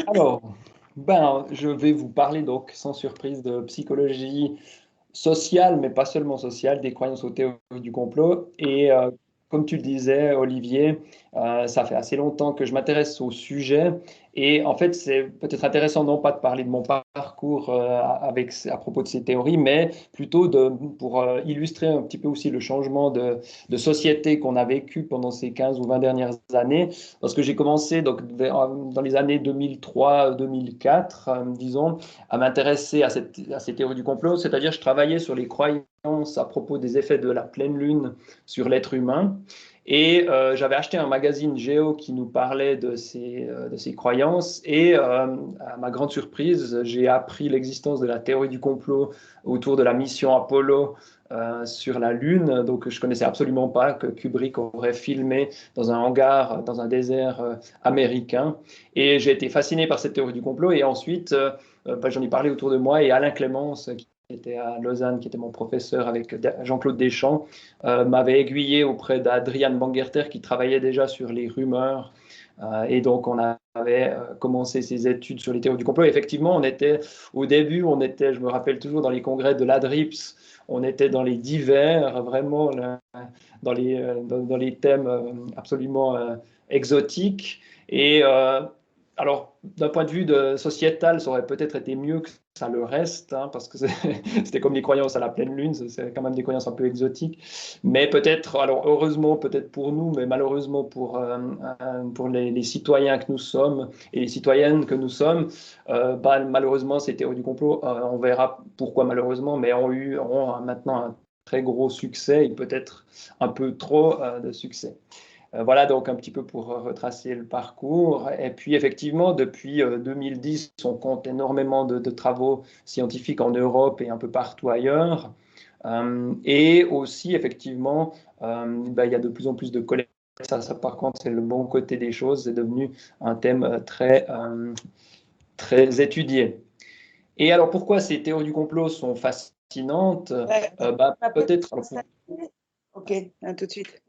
Alors, je vais vous parler donc sans surprise de psychologie sociale, mais pas seulement sociale, des croyances aux théories du complot. Et comme tu le disais, Olivier, ça fait assez longtemps que je m'intéresse au sujet. Et en fait, c'est peut-être intéressant non pas de parler de mon parcours à propos de ces théories, mais plutôt pour illustrer un petit peu aussi le changement de société qu'on a vécu pendant ces 15 ou 20 dernières années. Parce que j'ai commencé donc, dans les années 2003-2004, disons, à m'intéresser à ces théories du complot, c'est-à-dire je travaillais sur les croyances à propos des effets de la pleine lune sur l'être humain. Et j'avais acheté un magazine Géo qui nous parlait de ces croyances. Et à ma grande surprise, j'ai appris l'existence de la théorie du complot autour de la mission Apollo sur la Lune. Donc je connaissais absolument pas que Kubrick aurait filmé dans un hangar, dans un désert américain. Et j'ai été fasciné par cette théorie du complot. Et ensuite, j'en ai parlé autour de moi et Alain Clémence, qui était à Lausanne, qui était mon professeur avec Jean-Claude Deschamps, m'avait aiguillé auprès d'Adrian Bangerter qui travaillait déjà sur les rumeurs. Et donc, on avait commencé ces études sur les théories du complot. Et effectivement, au début, je me rappelle toujours dans les congrès de l'ADRIPS, on était dans les divers, vraiment dans les thèmes absolument exotiques. Et alors, d'un point de vue sociétal, ça aurait peut-être été mieux que ça le reste, hein, parce que c'était comme les croyances à la pleine lune, c'est quand même des croyances un peu exotiques. Mais peut-être, alors heureusement peut-être pour nous, mais malheureusement pour les citoyens que nous sommes et les citoyennes que nous sommes, malheureusement ces théories du complot, on verra pourquoi malheureusement, mais ont maintenant un très gros succès et peut-être un peu trop de succès. Voilà donc un petit peu pour retracer le parcours. Et puis effectivement, depuis 2010, on compte énormément de travaux scientifiques en Europe et un peu partout ailleurs. Et aussi, effectivement, il y a de plus en plus de collègues. Ça, par contre, c'est le bon côté des choses. C'est devenu un thème très étudié. Et alors, pourquoi ces théories du complot sont fascinantes? Ouais, Peut-être. ok, à tout de suite.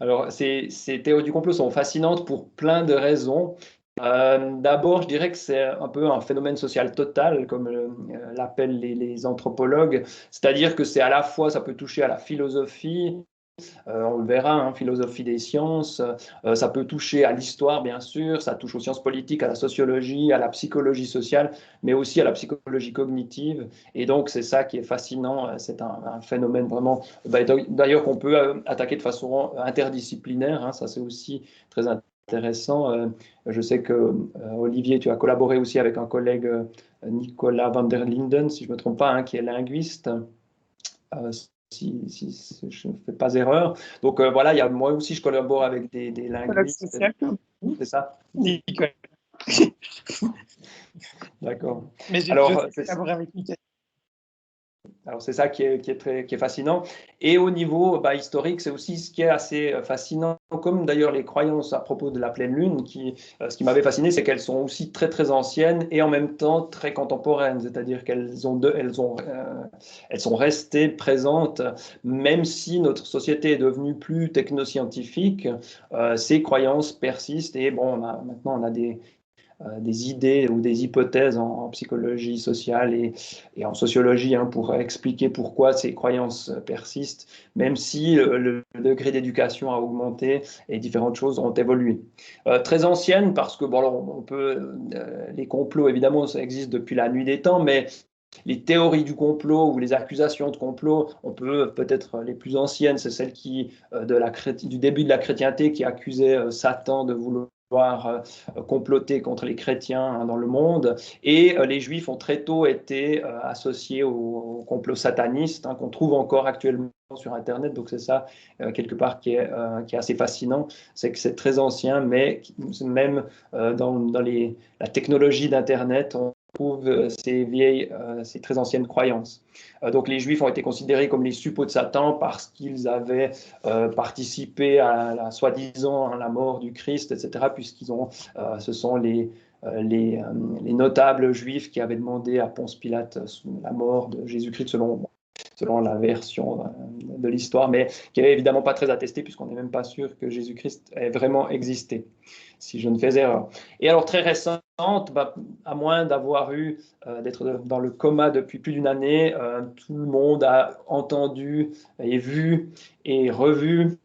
Alors, ces théories du complot sont fascinantes pour plein de raisons. D'abord, je dirais que c'est un peu un phénomène social total, comme l'appellent les anthropologues. C'est-à-dire que c'est à la fois, ça peut toucher à la philosophie, on le verra, hein, philosophie des sciences, ça peut toucher à l'histoire, bien sûr, ça touche aux sciences politiques, à la sociologie, à la psychologie sociale, mais aussi à la psychologie cognitive. Et donc, c'est ça qui est fascinant, c'est un phénomène vraiment, d'ailleurs, qu'on peut attaquer de façon interdisciplinaire, hein, ça c'est aussi très intéressant. Je sais que, Olivier, tu as collaboré aussi avec un collègue, Nicolas van der Linden, si je ne me trompe pas, hein, qui est linguiste. Euh, si je ne fais pas erreur. Donc voilà, moi aussi je collabore avec des Colloque linguistes, social. c'est ça? Nicolas. D'accord. Mais je Alors, sais collaborer avec Nicolas. Alors c'est ça qui est fascinant. Et au niveau historique, c'est aussi ce qui est assez fascinant, comme d'ailleurs les croyances à propos de la pleine lune. Ce qui m'avait fasciné, c'est qu'elles sont aussi très très anciennes et en même temps très contemporaines. C'est-à-dire elles sont restées présentes, même si notre société est devenue plus technoscientifique. Ces croyances persistent et bon, maintenant on a des idées ou des hypothèses en psychologie sociale et en sociologie, hein, pour expliquer pourquoi ces croyances persistent, même si le degré d'éducation a augmenté et différentes choses ont évolué. Très anciennes parce que bon, alors, les complots évidemment ça existe depuis la nuit des temps, mais les théories du complot ou les accusations de complot, on peut peut-être les plus anciennes, c'est celles du début de la chrétienté qui accusait Satan de vouloir comploter contre les chrétiens, hein, dans le monde. Et les juifs ont très tôt été associés au complot sataniste, hein, qu'on trouve encore actuellement sur Internet. Donc c'est ça, quelque part, qui est assez fascinant. C'est que c'est très ancien, mais même dans la technologie d'Internet, on trouve ces très anciennes croyances. Donc les Juifs ont été considérés comme les suppôts de Satan parce qu'ils avaient participé à soi-disant à la mort du Christ, etc., ce sont les notables juifs qui avaient demandé à Ponce Pilate la mort de Jésus-Christ selon selon la version de l'histoire, mais qui n'est évidemment pas très attestée, puisqu'on n'est même pas sûr que Jésus-Christ ait vraiment existé, si je ne fais erreur. Et alors, très récente, à moins d'avoir eu, d'être dans le coma depuis plus d'une année, tout le monde a entendu et vu et revu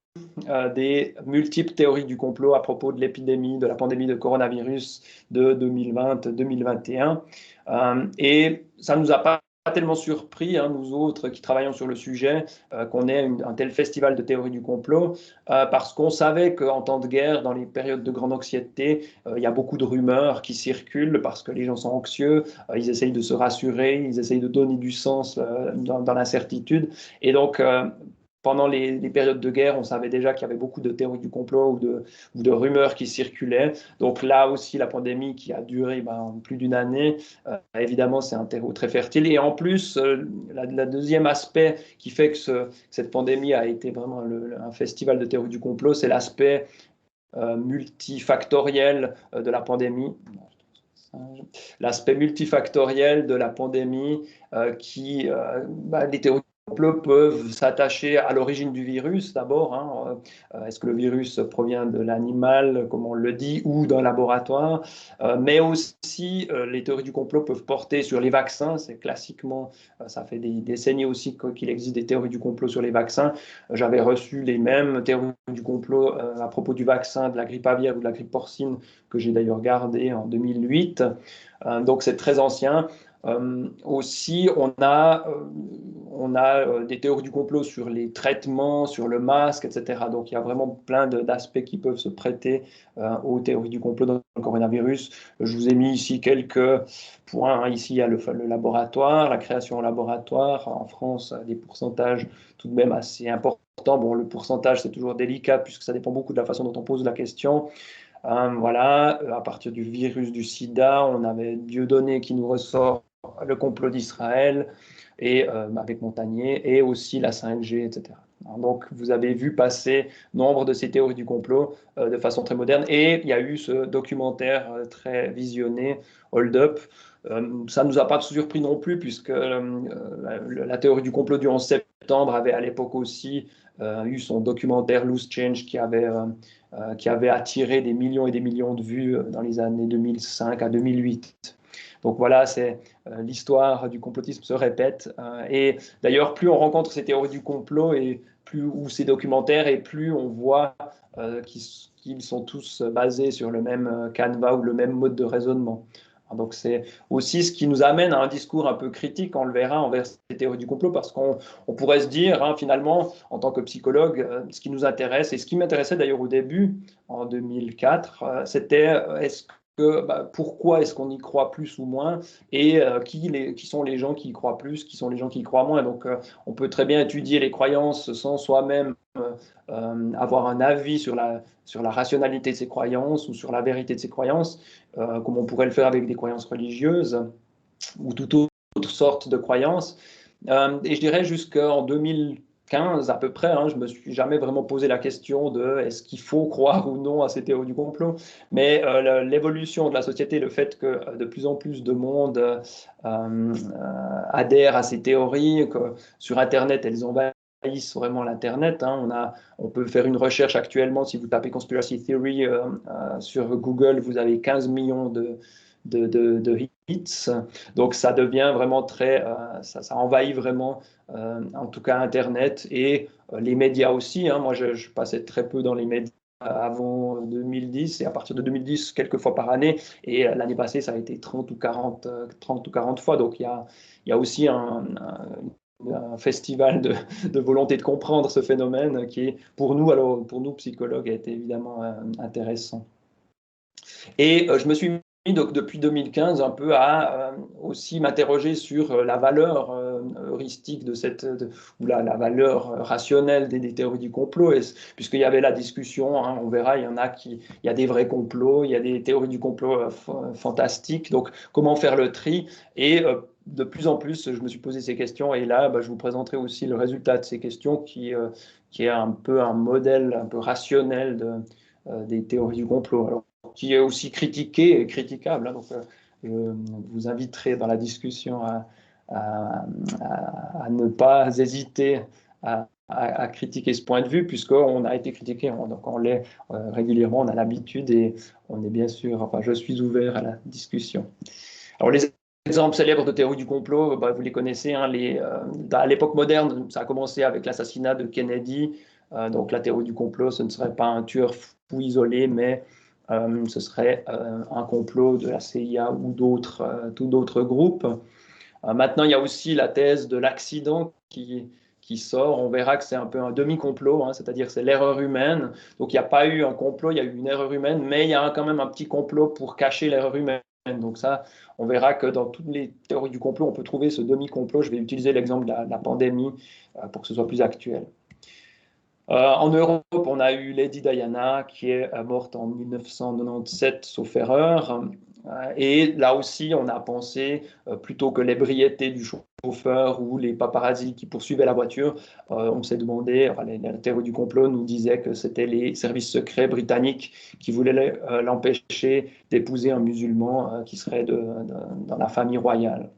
des multiples théories du complot à propos de l'épidémie, de la pandémie de coronavirus de 2020-2021. Et ça ne nous a pas tellement surpris, hein, nous autres qui travaillons sur le sujet, qu'on ait un tel festival de théories du complot, parce qu'on savait qu'en temps de guerre, dans les périodes de grande anxiété, il y a beaucoup de rumeurs qui circulent parce que les gens sont anxieux, ils essayent de se rassurer, ils essayent de donner du sens dans l'incertitude. Et donc, pendant les périodes de guerre, on savait déjà qu'il y avait beaucoup de théories du complot ou de rumeurs qui circulaient. Donc là aussi, la pandémie qui a duré plus d'une année, évidemment, c'est un terreau très fertile. Et en plus, la deuxième aspect qui fait que cette pandémie a été vraiment un festival de théories du complot, c'est l'aspect multifactoriel de la pandémie. L'aspect multifactoriel de la pandémie les théories peuvent s'attacher à l'origine du virus d'abord. Hein. Est-ce que le virus provient de l'animal, comme on le dit, ou d'un laboratoire? Mais aussi, les théories du complot peuvent porter sur les vaccins. C'est classiquement, ça fait des décennies aussi qu'il existe des théories du complot sur les vaccins. J'avais reçu les mêmes théories du complot à propos du vaccin de la grippe aviaire ou de la grippe porcine, que j'ai d'ailleurs gardé en 2008. Donc c'est très ancien. Aussi, on a des théories du complot sur les traitements, sur le masque, etc. Donc, il y a vraiment plein d'aspects qui peuvent se prêter aux théories du complot dans le coronavirus. Je vous ai mis ici quelques points. Ici, il y a le laboratoire, la création en laboratoire. En France, des pourcentages tout de même assez importants. Bon, le pourcentage, c'est toujours délicat puisque ça dépend beaucoup de la façon dont on pose la question. Voilà, à partir du virus du sida, on avait Dieudonné qui nous ressort le complot d'Israël et avec Montagnier et aussi la 5G, etc. Donc vous avez vu passer nombre de ces théories du complot de façon très moderne et il y a eu ce documentaire très visionné, Hold Up. Ça ne nous a pas surpris non plus puisque la théorie du complot du 11 septembre avait à l'époque aussi eu son documentaire Loose Change qui avait attiré des millions et des millions de vues dans les années 2005 à 2008. Donc voilà, l'histoire du complotisme se répète. Et d'ailleurs, plus on rencontre ces théories du complot ou ces documentaires, et plus on voit qu'ils sont tous basés sur le même canevas ou le même mode de raisonnement. Donc c'est aussi ce qui nous amène à un discours un peu critique, on le verra, envers ces théories du complot, parce qu'on pourrait se dire, finalement, en tant que psychologue, ce qui nous intéresse, et ce qui m'intéressait d'ailleurs au début, en 2004, c'était pourquoi est-ce qu'on y croit plus ou moins, et qui sont les gens qui y croient plus, qui sont les gens qui y croient moins. Donc on peut très bien étudier les croyances sans soi-même avoir un avis sur la rationalité de ces croyances ou sur la vérité de ces croyances, comme on pourrait le faire avec des croyances religieuses ou toute autre sorte de croyances. Et je dirais jusqu'en 2015 à peu près, je ne me suis jamais vraiment posé la question de est-ce qu'il faut croire ou non à ces théories du complot. Mais l'évolution de la société, le fait que de plus en plus de monde adhère à ces théories, que sur Internet, elles envahissent vraiment l'Internet. On peut faire une recherche actuellement, si vous tapez Conspiracy Theory sur Google, vous avez 15 millions de hits. Donc ça devient vraiment ça envahit vraiment, en tout cas Internet et les médias aussi. Moi, je passais très peu dans les médias avant 2010 et à partir de 2010, quelques fois par année. Et l'année passée, ça a été 30 ou 40 fois. Donc il y a aussi un festival de volonté de comprendre ce phénomène qui est pour nous psychologues, a été évidemment intéressant. Et je me suis mis donc, depuis 2015 un peu à aussi m'interroger sur la valeur heuristique ou la valeur rationnelle des théories du complot, puisqu'il y avait la discussion, on verra, il y a des vrais complots, il y a des théories du complot fantastiques, donc comment faire le tri? Et de plus en plus, je me suis posé ces questions, et là, je vous présenterai aussi le résultat de ces questions qui est un peu un modèle un peu rationnel des théories du complot. Alors, qui est aussi critiqué et critiquable. Donc, je vous inviterai dans la discussion à à ne pas hésiter à critiquer ce point de vue, puisqu'on a été critiqué, donc on l'est régulièrement, on a l'habitude et on est bien sûr, enfin je suis ouvert à la discussion. Alors les exemples célèbres de théorie du complot, bah, vous les connaissez, hein, à l'époque moderne, ça a commencé avec l'assassinat de Kennedy, donc la théorie du complot, ce ne serait pas un tueur fou isolé, mais ce serait un complot de la CIA ou tout d'autres groupes. Maintenant, il y a aussi la thèse de l'accident qui sort. On verra que c'est un peu un demi-complot, hein, c'est-à-dire c'est l'erreur humaine. Donc il n'y a pas eu un complot, il y a eu une erreur humaine, mais il y a quand même un petit complot pour cacher l'erreur humaine. Donc ça, on verra que dans toutes les théories du complot, on peut trouver ce demi-complot. Je vais utiliser l'exemple de la pandémie pour que ce soit plus actuel. En Europe, on a eu Lady Diana qui est morte en 1997, sauf erreur. Et là aussi, on a pensé, plutôt que l'ébriété du chauffeur ou les paparazzis qui poursuivaient la voiture, on s'est demandé, enfin, la théorie du complot nous disait que c'était les services secrets britanniques qui voulaient l'empêcher d'épouser un musulman qui serait dans la famille royale.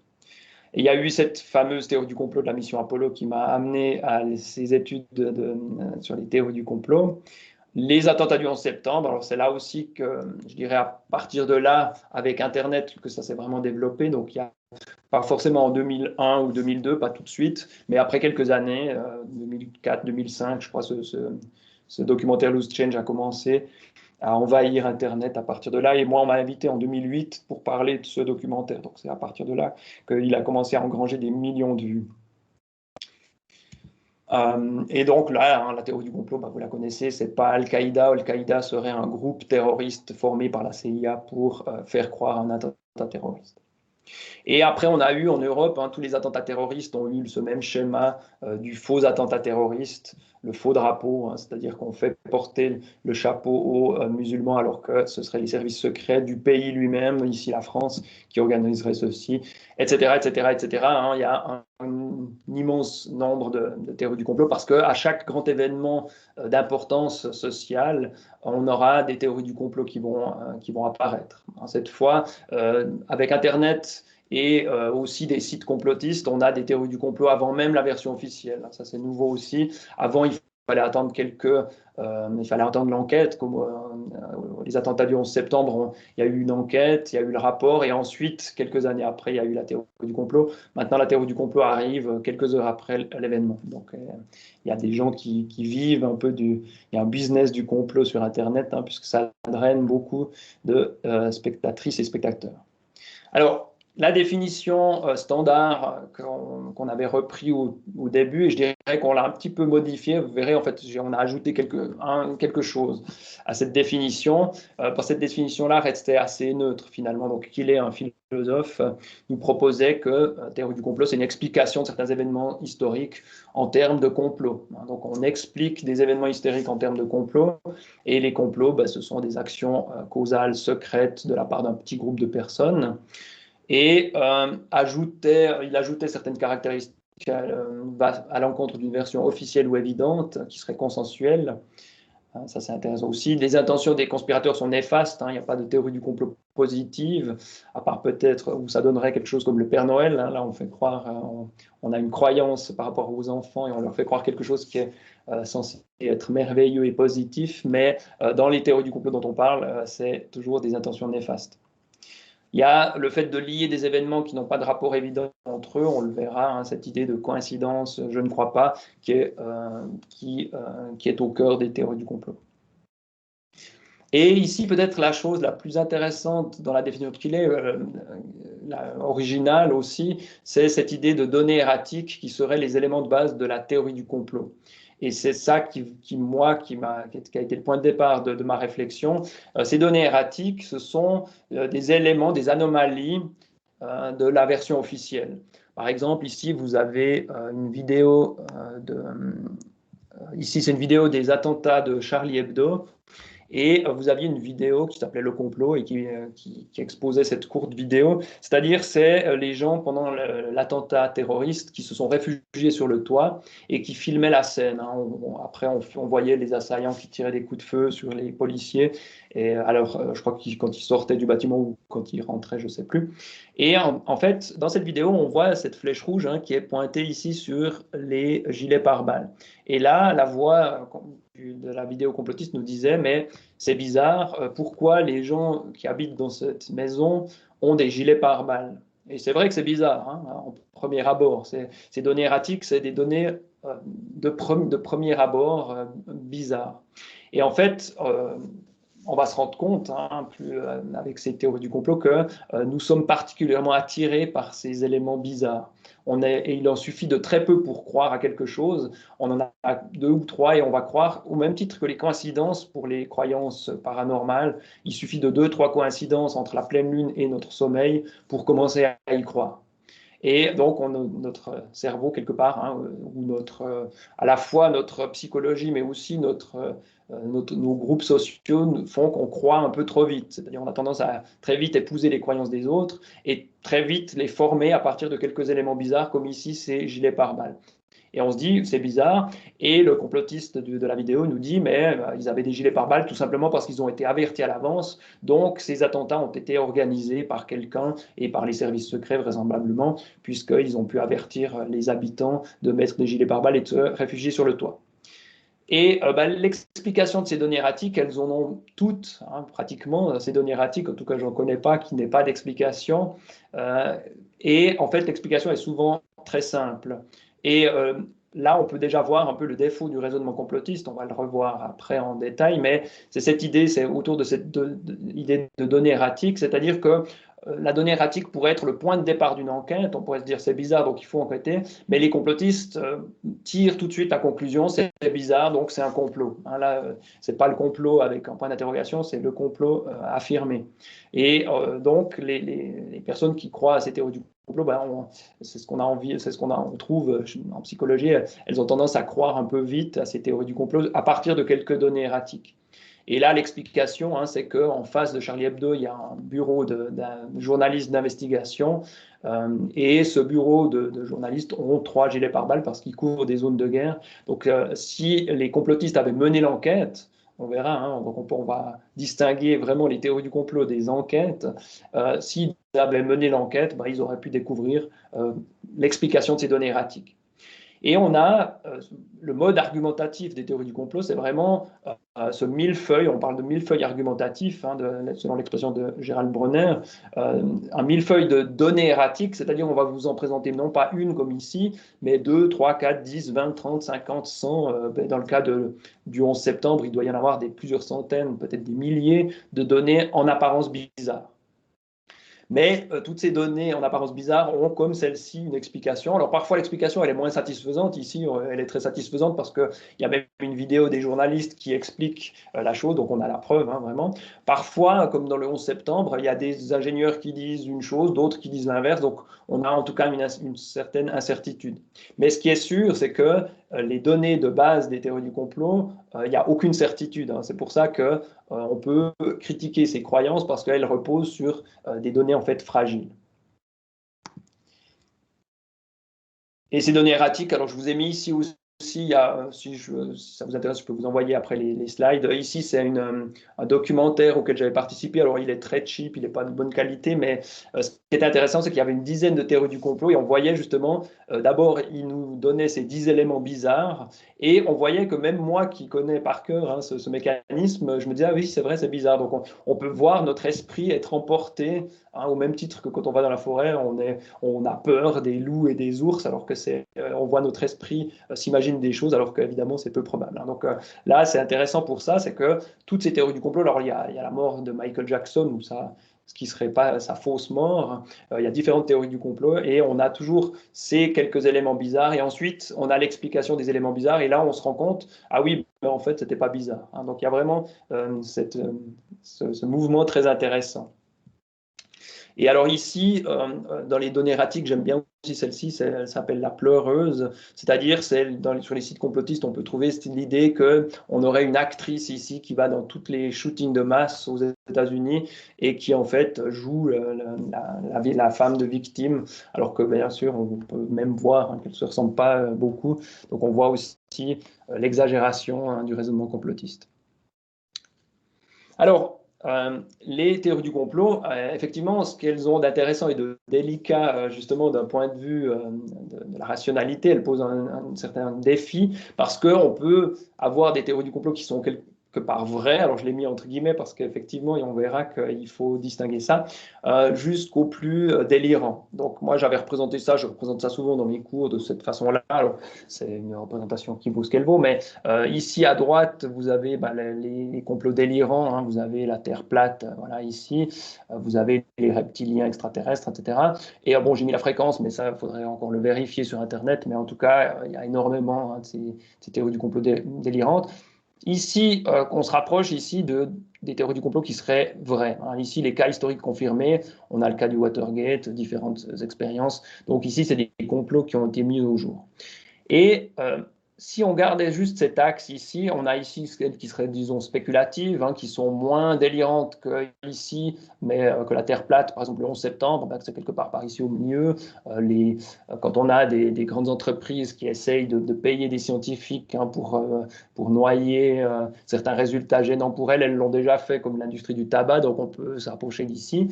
Et il y a eu cette fameuse théorie du complot de la mission Apollo qui m'a amené à ces études sur les théories du complot. Les attentats du 11 septembre, alors c'est là aussi que, je dirais, à partir de là, avec Internet, que ça s'est vraiment développé. Donc, il n'y a pas forcément en 2001 ou 2002, pas tout de suite, mais après quelques années, 2004, 2005, je crois, ce documentaire Loose Change a commencé à envahir Internet à partir de là. Et moi, on m'a invité en 2008 pour parler de ce documentaire. Donc, c'est à partir de là qu'il a commencé à engranger des millions de vues. Et donc là, hein, la théorie du complot, bah, vous la connaissez, c'est pas Al-Qaïda. Al-Qaïda serait un groupe terroriste formé par la CIA pour faire croire à un attentat terroriste. Et après, on a eu en Europe, hein, tous les attentats terroristes ont eu ce même schéma du faux attentat terroriste, le faux drapeau, hein, c'est-à-dire qu'on fait porter le chapeau aux musulmans alors que ce seraient les services secrets du pays lui-même, ici la France, qui organiserait ceci, etc., etc., etc. Hein, il y a un immense nombre de théories du complot parce qu'à chaque grand événement d'importance sociale, on aura des théories du complot qui vont apparaître. Cette fois, avec Internet et aussi des sites complotistes, on a des théories du complot avant même la version officielle. Ça, c'est nouveau aussi. Avant, il fallait attendre il fallait attendre l'enquête, comme les attentats du 11 septembre, il y a eu une enquête, il y a eu le rapport, et ensuite, quelques années après, il y a eu la théorie du complot. Maintenant, la théorie du complot arrive quelques heures après l'événement. Donc, il y a des gens qui vivent un peu il y a un business du complot sur Internet, hein, puisque ça draine beaucoup de spectatrices et spectateurs. Alors, la définition standard qu'on avait repris au début, et je dirais qu'on l'a un petit peu modifié, vous verrez, en fait, on a ajouté quelque chose à cette définition. Cette définition-là restait assez neutre, finalement. Donc, qu'il est un philosophe nous proposait que théorie du complot, c'est une explication de certains événements historiques en termes de complot. Donc, on explique des événements historiques en termes de complot, et les complots, ce sont des actions causales secrètes de la part d'un petit groupe de personnes. Et il ajoutait certaines caractéristiques à l'encontre d'une version officielle ou évidente, qui serait consensuelle. Ça, c'est intéressant aussi. Les intentions des conspirateurs sont néfastes. Il n'y a pas de théorie du complot positive, à part peut-être où ça donnerait quelque chose comme le Père Noël. Là, on fait croire, on a une croyance par rapport aux enfants et on leur fait croire quelque chose qui est censé être merveilleux et positif. Mais dans les théories du complot dont on parle, c'est toujours des intentions néfastes. Il y a le fait de lier des événements qui n'ont pas de rapport évident entre eux, on le verra, hein, cette idée de coïncidence, je ne crois pas, qui est au cœur des théories du complot. Et ici, peut-être la chose la plus intéressante dans la définition qu'il est, originale aussi, c'est cette idée de données erratiques qui seraient les éléments de base de la théorie du complot. Et c'est ça qui a été le point de départ de ma réflexion. Ces données erratiques, ce sont des éléments, des anomalies de la version officielle. Par exemple, ici, vous avez une vidéo ici, c'est une vidéo des attentats de Charlie Hebdo. Et vous aviez une vidéo qui s'appelait Le Complot et qui exposait cette courte vidéo. C'est-à-dire, c'est les gens pendant l'attentat terroriste qui se sont réfugiés sur le toit et qui filmaient la scène. Après, on voyait les assaillants qui tiraient des coups de feu sur les policiers Et alors, je crois que quand il sortait du bâtiment ou quand il rentrait, je ne sais plus. Et en fait, dans cette vidéo, on voit cette flèche rouge qui est pointée ici sur les gilets pare-balles. Et là, la voix de la vidéo complotiste nous disait, mais c'est bizarre, pourquoi les gens qui habitent dans cette maison ont des gilets pare-balles? Et c'est vrai que c'est bizarre, en premier abord. Ces données erratiques, c'est des données de premier abord bizarres. Et en fait, on va se rendre compte, avec ces théories du complot, que nous sommes particulièrement attirés par ces éléments bizarres. Et il en suffit de très peu pour croire à quelque chose. On en a deux ou trois et on va croire, au même titre que les coïncidences pour les croyances paranormales, il suffit de deux, trois coïncidences entre la pleine lune et notre sommeil pour commencer à y croire. Et donc, notre cerveau, quelque part, ou à la fois notre psychologie, mais aussi nos groupes sociaux font qu'on croit un peu trop vite. C'est-à-dire, on a tendance à très vite épouser les croyances des autres et très vite les former à partir de quelques éléments bizarres, comme ici, ces gilets pare-balles. Et on se dit, c'est bizarre. Et le complotiste de la vidéo nous dit, mais ils avaient des gilets pare-balles tout simplement parce qu'ils ont été avertis à l'avance. Donc, ces attentats ont été organisés par quelqu'un et par les services secrets, vraisemblablement, puisqu'ils ont pu avertir les habitants de mettre des gilets pare-balles et de se réfugier sur le toit. Et l'explication de ces données erratiques, elles en ont toutes, pratiquement, ces données erratiques, en tout cas je n'en connais pas, qui n'aient pas d'explication. Et en fait, l'explication est souvent très simple. Et là, on peut déjà voir un peu le défaut du raisonnement complotiste, on va le revoir après en détail, mais c'est cette idée, c'est autour de cette idée de données erratiques, c'est-à-dire que la donnée erratique pourrait être le point de départ d'une enquête, on pourrait se dire c'est bizarre donc il faut enquêter, mais les complotistes tirent tout de suite la conclusion c'est bizarre donc c'est un complot. Là, c'est pas le complot avec un point d'interrogation, c'est le complot affirmé. Et donc les personnes qui croient à ces théories du complot, c'est ce qu'on a envie, c'est ce on trouve en psychologie, elles ont tendance à croire un peu vite à ces théories du complot à partir de quelques données erratiques. Et là, l'explication, c'est qu'en face de Charlie Hebdo, il y a un bureau d'un journaliste d'investigation. Et ce bureau de journalistes ont 3 gilets pare-balles parce qu'ils couvrent des zones de guerre. Donc, si les complotistes avaient mené l'enquête, on verra, on va distinguer vraiment les théories du complot des enquêtes. S'ils avaient mené l'enquête, ils auraient pu découvrir l'explication de ces données erratiques. Et on a le mode argumentatif des théories du complot, c'est vraiment ce millefeuille, on parle de millefeuille argumentatif, selon l'expression de Gérald Bronner, un millefeuille de données erratiques, c'est-à-dire on va vous en présenter non pas une comme ici, mais 2, 3, 4, 10, 20, 30, 50, 100. Dans le cas du 11 septembre, il doit y en avoir plusieurs centaines, peut-être des milliers de données en apparence bizarres. Mais toutes ces données en apparence bizarre ont, comme celle-ci, une explication. Alors parfois, l'explication, elle est moins satisfaisante. Ici, elle est très satisfaisante parce qu'il y a même une vidéo des journalistes qui explique la chose, donc on a la preuve, vraiment. Parfois, comme dans le 11 septembre, il y a des ingénieurs qui disent une chose, d'autres qui disent l'inverse, donc on a en tout cas une certaine incertitude. Mais ce qui est sûr, c'est que les données de base des théories du complot, il n'y a aucune certitude. C'est pour ça qu'on peut critiquer ces croyances parce qu'elles reposent sur des données en fait fragiles. Et ces données erratiques, alors je vous ai mis ici aussi, si ça vous intéresse, je peux vous envoyer après les slides. Ici, c'est un documentaire auquel j'avais participé. Alors, il est très cheap, il n'est pas de bonne qualité, mais ce qui est intéressant, c'est qu'il y avait une dizaine de théories du complot et on voyait justement, d'abord, il nous donnait ces 10 éléments bizarres et on voyait que même moi qui connais par cœur ce mécanisme, je me disais, ah oui, c'est vrai, c'est bizarre. Donc, on peut voir notre esprit être emporté, au même titre que quand on va dans la forêt, on a peur des loups et des ours, alors que on voit notre esprit s'imagine des choses, alors qu'évidemment, c'est peu probable. Donc là, c'est intéressant pour ça, c'est que toutes ces théories du complot, alors il y a la mort de Michael Jackson, ou ce qui ne serait pas sa fausse mort, il y a différentes théories du complot, et on a toujours ces quelques éléments bizarres, et ensuite, on a l'explication des éléments bizarres, et là, on se rend compte, ah oui, en fait, ce n'était pas bizarre. Donc il y a vraiment ce mouvement très intéressant. Et alors ici, dans les données erratiques, j'aime bien aussi celle-ci, elle s'appelle la pleureuse, c'est-à-dire sur les sites complotistes, on peut trouver l'idée qu'on aurait une actrice ici qui va dans tous les shootings de masse aux États-Unis et qui en fait joue la femme de victime, alors que bien sûr, on peut même voir qu'elle ne se ressemble pas beaucoup. Donc on voit aussi l'exagération du raisonnement complotiste. Alors, les théories du complot, effectivement, ce qu'elles ont d'intéressant et de délicat, justement, d'un point de vue de la rationalité, elles posent un certain défi parce qu'on peut avoir des théories du complot qui sont quelque part vraies. Alors, je l'ai mis entre guillemets parce qu'effectivement, et on verra qu'il faut distinguer ça, jusqu'au plus délirant. Donc, moi, j'avais représenté ça, je représente ça souvent dans mes cours de cette façon-là. Alors, c'est une représentation qui vaut ce qu'elle vaut, mais ici à droite, vous avez les complots délirants, hein, vous avez la Terre plate, voilà ici, vous avez les reptiliens extraterrestres, etc. Et bon, j'ai mis la fréquence, mais ça, il faudrait encore le vérifier sur Internet, mais en tout cas, il y a énormément, hein, de ces théories du complot délirantes. Ici, on se rapproche ici des théories du complot qui seraient vraies, hein. Ici, les cas historiques confirmés, on a le cas du Watergate, différentes expériences. Donc ici, c'est des complots qui ont été mis au jour. Et si on gardait juste cet axe ici, on a ici celles qui seraient, disons, spéculatives, hein, qui sont moins délirantes que ici, mais que la Terre plate, par exemple le 11 septembre, ben, c'est quelque part par ici au milieu. Quand on a des grandes entreprises qui essayent de payer des scientifiques, hein, pour noyer certains résultats gênants pour elles, elles l'ont déjà fait, comme l'industrie du tabac, donc on peut s'approcher d'ici.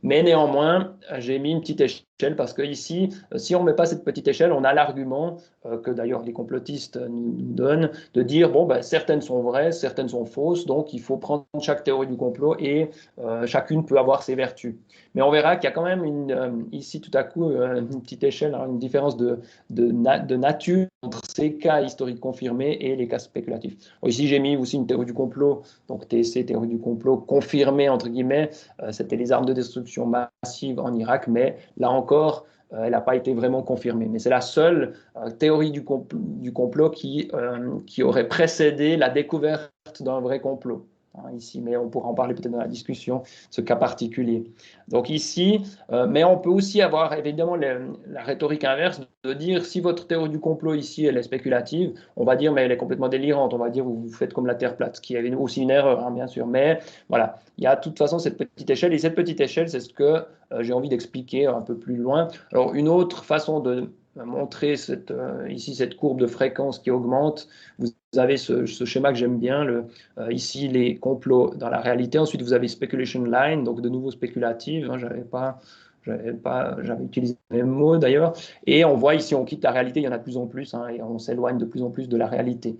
Mais néanmoins, j'ai mis une petite échelle parce que ici, si on ne met pas cette petite échelle, on a l'argument que d'ailleurs les complotistes nous donnent de dire, bon, ben, certaines sont vraies, certaines sont fausses, donc il faut prendre chaque théorie du complot et chacune peut avoir ses vertus. Mais on verra qu'il y a quand même ici tout à coup une petite échelle, hein, une différence de nature entre ces cas historiques confirmés et les cas spéculatifs. Bon, ici, j'ai mis aussi une théorie du complot, donc TC, théorie du complot confirmée, entre guillemets, c'était les armes de destruction massive en Irak, mais là encore, elle n'a pas été vraiment confirmée. Mais c'est la seule théorie du complot qui aurait précédé la découverte d'un vrai complot, hein, ici, mais on pourra en parler peut-être dans la discussion, ce cas particulier. Donc ici, mais on peut aussi avoir évidemment la rhétorique inverse de dire si votre théorie du complot ici, elle est spéculative, on va dire mais elle est complètement délirante, on va dire vous faites comme la Terre plate, ce qui est aussi une erreur, hein, bien sûr, mais voilà, il y a de toute façon cette petite échelle, et cette petite échelle, c'est ce que j'ai envie d'expliquer un peu plus loin. Alors une autre façon de montrer ici cette courbe de fréquence qui augmente, vous avez ce schéma que j'aime bien, ici les complots dans la réalité, ensuite vous avez speculation line, donc de nouveau spéculative, hein, j'avais utilisé le même mot d'ailleurs, et on voit ici on quitte la réalité, il y en a de plus en plus, hein, et on s'éloigne de plus en plus de la réalité.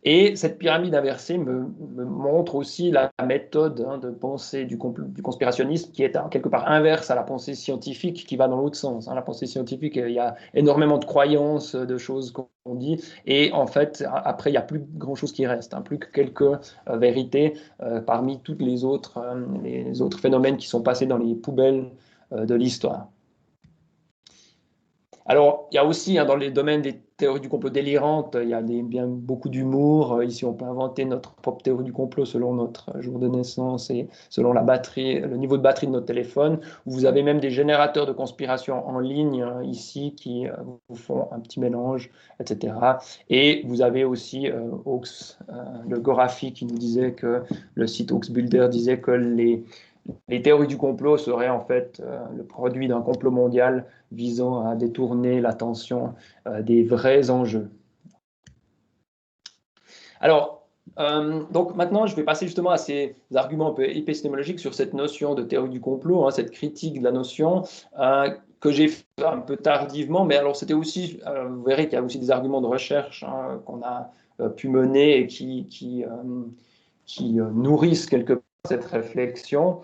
Et cette pyramide inversée me montre aussi la méthode, hein, de pensée du conspirationnisme qui est quelque part inverse à la pensée scientifique qui va dans l'autre sens, hein. La pensée scientifique, il y a énormément de croyances, de choses qu'on dit, et en fait, après, il n'y a plus grand-chose qui reste, hein, plus que quelques vérités parmi tous les autres phénomènes qui sont passés dans les poubelles de l'histoire. Alors, il y a aussi, hein, dans les domaines des théories du complot délirantes, il y a bien beaucoup d'humour. Ici, on peut inventer notre propre théorie du complot selon notre jour de naissance et selon la batterie, le niveau de batterie de notre téléphone. Vous avez même des générateurs de conspiration en ligne, hein, ici qui vous font un petit mélange, etc. Et vous avez aussi Hoax, le Gorafi qui nous disait que le site Hoax Builder disait que les théories du complot seraient en fait le produit d'un complot mondial visant à détourner l'attention des vrais enjeux. Alors, donc maintenant, je vais passer justement à ces arguments un peu épistémologiques sur cette notion de théorie du complot, hein, cette critique de la notion que j'ai fait un peu tardivement, mais alors c'était aussi, vous verrez qu'il y a aussi des arguments de recherche, hein, qu'on a pu mener et qui nourrissent quelque part cette réflexion.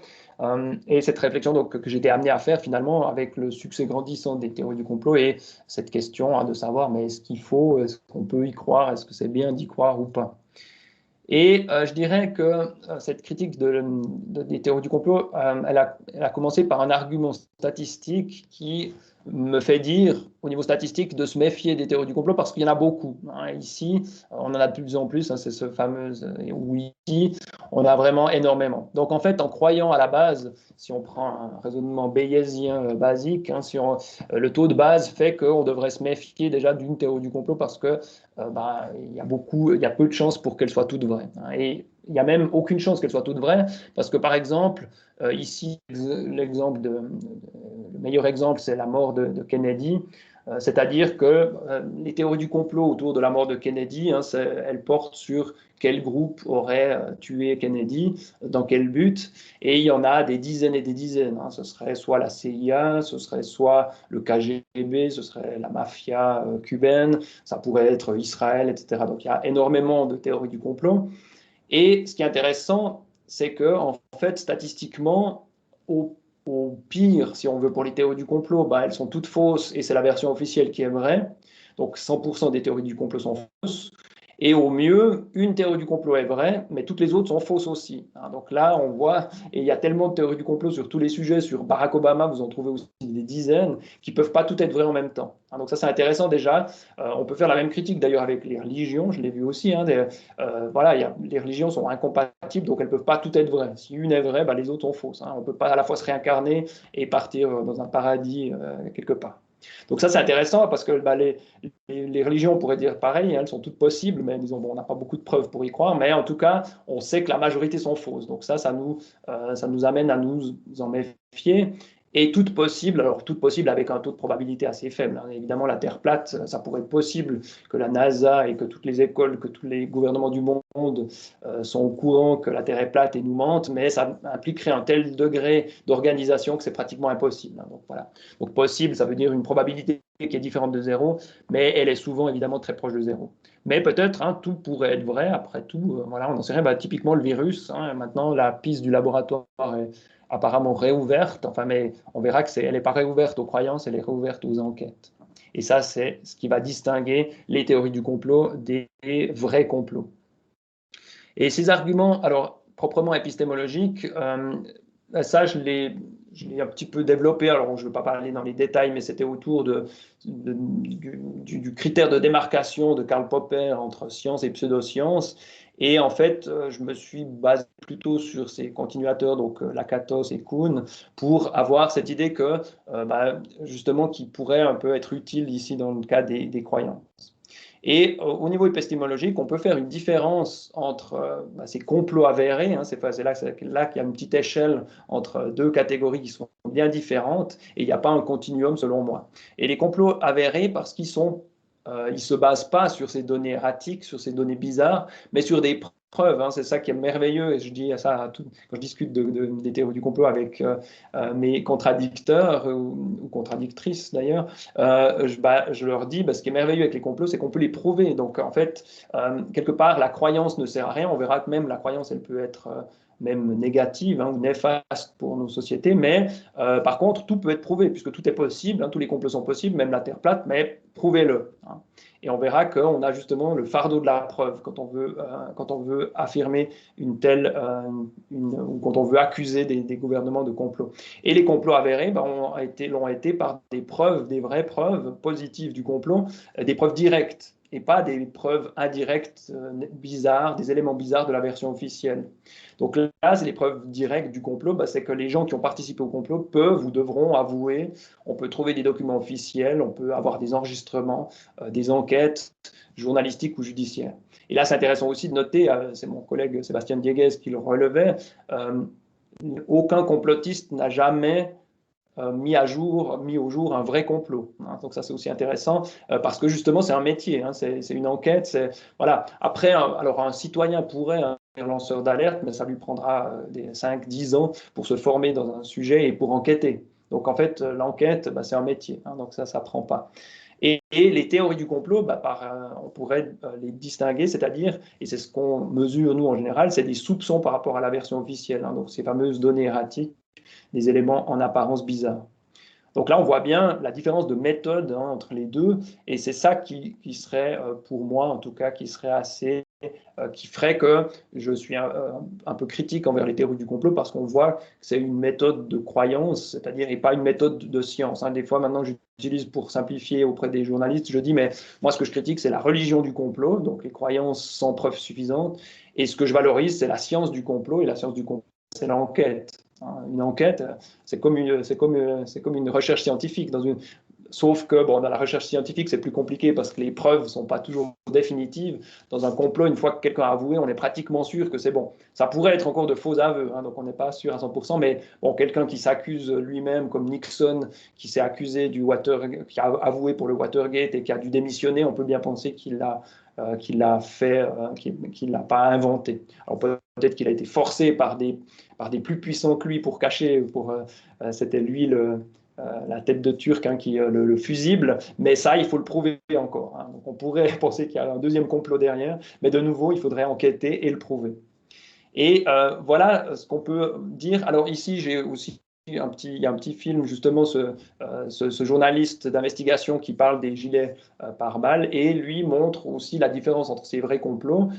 Et cette réflexion donc, que j'ai été amené à faire finalement avec le succès grandissant des théories du complot et cette question, hein, de savoir mais est-ce qu'il faut, est-ce qu'on peut y croire, est-ce que c'est bien d'y croire ou pas. Et je dirais que cette critique des théories du complot, elle a commencé par un argument statistique qui me fait dire, au niveau statistique, de se méfier des théories du complot parce qu'il y en a beaucoup, hein. Ici, on en a de plus en plus, hein, c'est ce fameux oui, ici, on a vraiment énormément. Donc en fait, en croyant à la base, si on prend un raisonnement bayésien basique, hein, le taux de base fait qu'on devrait se méfier déjà d'une théorie du complot parce que il y a peu de chances pour qu'elle soit toute vraie, hein. Et il n'y a même aucune chance qu'elle soit toute vraie, parce que par exemple, ici, le meilleur exemple, c'est la mort de Kennedy. C'est-à-dire que les théories du complot autour de la mort de Kennedy, hein, elles portent sur quel groupe aurait tué Kennedy, dans quel but, et il y en a des dizaines et des dizaines. Hein. Ce serait soit la CIA, ce serait soit le KGB, ce serait la mafia cubaine, ça pourrait être Israël, etc. Donc il y a énormément de théories du complot. Et ce qui est intéressant, c'est que, en fait, statistiquement, au pire, si on veut, pour les théories du complot, bah, elles sont toutes fausses et c'est la version officielle qui est vraie. Donc 100% des théories du complot sont fausses. Et au mieux, une théorie du complot est vraie, mais toutes les autres sont fausses aussi. Hein. Donc là, on voit, et il y a tellement de théories du complot sur tous les sujets, sur Barack Obama, vous en trouvez aussi des dizaines, qui ne peuvent pas toutes être vraies en même temps. Hein. Donc ça, c'est intéressant déjà. On peut faire la même critique d'ailleurs avec les religions, je l'ai vu aussi. Hein, voilà, les religions sont incompatibles, donc elles ne peuvent pas toutes être vraies. Si une est vraie, bah, les autres sont fausses. Hein. On ne peut pas à la fois se réincarner et partir dans un paradis quelque part. Donc ça, c'est intéressant parce que bah, les religions, on pourrait dire pareil, hein, elles sont toutes possibles, mais disons, bon, on n'a pas beaucoup de preuves pour y croire, mais en tout cas, on sait que la majorité sont fausses. Donc ça nous amène à nous en méfier. Et toutes possibles, alors toutes possibles avec un taux de probabilité assez faible. Hein. Évidemment, la Terre plate, ça pourrait être possible que la NASA et que toutes les écoles, que tous les gouvernements du monde sont au courant que la Terre est plate et nous mentent, mais ça impliquerait un tel degré d'organisation que c'est pratiquement impossible. Hein. Donc voilà. Donc possible, ça veut dire une probabilité qui est différente de zéro, mais elle est souvent évidemment très proche de zéro. Mais peut-être, hein, tout pourrait être vrai, après tout, voilà, on en sait rien, bah, typiquement le virus, hein, maintenant la piste du laboratoire est apparemment réouverte, enfin, mais on verra qu'elle n'est pas réouverte aux croyances, elle est réouverte aux enquêtes. Et ça, c'est ce qui va distinguer les théories du complot des vrais complots. Et ces arguments, alors proprement épistémologiques, ça, je l'ai un petit peu développé, alors je ne veux pas parler dans les détails, mais c'était autour du critère de démarcation de Karl Popper entre science et pseudoscience. Et en fait, je me suis basé plutôt sur ces continuateurs, donc Lakatos et Kuhn, pour avoir cette idée que, justement, qui pourrait un peu être utile ici dans le cas des croyances. Et au niveau épistémologique, on peut faire une différence entre ces complots avérés, hein, c'est là qu'il y a une petite échelle entre deux catégories qui sont bien différentes, et il n'y a pas un continuum selon moi. Et les complots avérés, parce qu'ils ne se basent pas sur ces données erratiques, sur ces données bizarres, mais sur des preuves. Hein, c'est ça qui est merveilleux, et je dis ça à tout, quand je discute des théories du complot avec mes contradicteurs ou contradictrices d'ailleurs, je leur dis, ce qui est merveilleux avec les complots, c'est qu'on peut les prouver. Donc en fait, quelque part, la croyance ne sert à rien. On verra que même la croyance, elle peut être même négative, hein, ou néfaste pour nos sociétés, mais par contre, tout peut être prouvé, puisque tout est possible, hein, tous les complots sont possibles, même la Terre plate, mais prouvez-le. Hein. Et on verra qu'on a justement le fardeau de la preuve quand on veut affirmer une telle, ou quand on veut accuser des gouvernements de complot. Et les complots avérés l'ont été par des preuves, des vraies preuves positives du complot, des preuves directes, et pas des preuves indirectes, bizarres, des éléments bizarres de la version officielle. Donc là, c'est les preuves directes du complot, c'est que les gens qui ont participé au complot peuvent ou devront avouer, on peut trouver des documents officiels, on peut avoir des enregistrements, des enquêtes journalistiques ou judiciaires. Et là, c'est intéressant aussi de noter, c'est mon collègue Sébastien Dieguez qui le relevait, aucun complotiste n'a jamais mis au jour un vrai complot. Hein. Donc ça, c'est aussi intéressant parce que justement, c'est un métier, hein, c'est une enquête. Voilà. Après, alors un citoyen pourrait un lanceur d'alerte, mais ça lui prendra 5-10 ans pour se former dans un sujet et pour enquêter. Donc en fait, l'enquête, c'est un métier, hein, donc ça ne s'apprend pas. Et les théories du complot, on pourrait les distinguer, c'est-à-dire, et c'est ce qu'on mesure nous en général, c'est des soupçons par rapport à la version officielle, hein, donc ces fameuses données erratiques, des éléments en apparence bizarres. Donc là, on voit bien la différence de méthode, hein, entre les deux, et c'est ça qui serait, pour moi en tout cas, qui serait assez, qui ferait que je suis un peu critique envers les théories du complot, parce qu'on voit que c'est une méthode de croyance, c'est-à-dire et pas une méthode de science. Hein. Des fois, maintenant, j'utilise pour simplifier auprès des journalistes, je dis, mais moi, ce que je critique, c'est la religion du complot, donc les croyances sans preuve suffisante, et ce que je valorise, c'est la science du complot, et la science du complot, c'est l'enquête. Une enquête, c'est comme une recherche scientifique. Sauf que bon, dans la recherche scientifique, c'est plus compliqué parce que les preuves ne sont pas toujours définitives. Dans un complot, une fois que quelqu'un a avoué, on est pratiquement sûr que c'est bon. Ça pourrait être encore de faux aveux, hein, donc on n'est pas sûr à 100%, mais bon, quelqu'un qui s'accuse lui-même, comme Nixon, qui s'est accusé qui a avoué pour le Watergate et qui a dû démissionner, on peut bien penser qu'il l'a fait, qu'il l'a pas inventé. Alors peut-être qu'il a été forcé par des plus puissants que lui pour cacher, c'était lui la tête de Turc, hein, le fusible, mais ça, il faut le prouver encore, hein. Donc on pourrait penser qu'il y a un deuxième complot derrière, mais de nouveau, il faudrait enquêter et le prouver. Et voilà ce qu'on peut dire. Alors ici, j'ai aussi il y a un petit film, justement, ce journaliste d'investigation qui parle des gilets pare-balles, et lui montre aussi la différence entre ces vrais complots.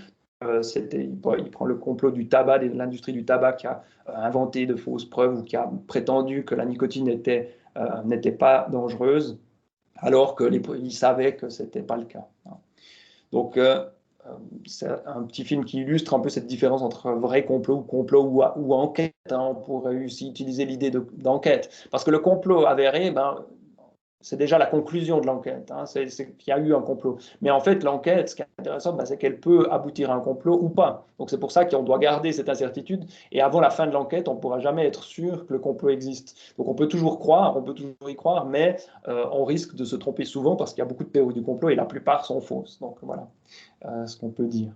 Il prend le complot du tabac, de l'industrie du tabac qui a inventé de fausses preuves ou qui a prétendu que la nicotine n'était pas dangereuse, alors qu'il savait que ce n'était pas le cas. Donc, c'est un petit film qui illustre un peu cette différence entre vrai complot ou enquête, hein. On pourrait aussi utiliser l'idée d'enquête. Parce que le complot avéré, ben, c'est déjà la conclusion de l'enquête, hein. C'est qu'il y a eu un complot. Mais en fait, l'enquête, ce qui est intéressant, ben, c'est qu'elle peut aboutir à un complot ou pas. Donc c'est pour ça qu'on doit garder cette incertitude. Et avant la fin de l'enquête, on ne pourra jamais être sûr que le complot existe. Donc on peut toujours croire, on peut toujours y croire, mais on risque de se tromper souvent parce qu'il y a beaucoup de théories du complot et la plupart sont fausses. Donc voilà ce qu'on peut dire.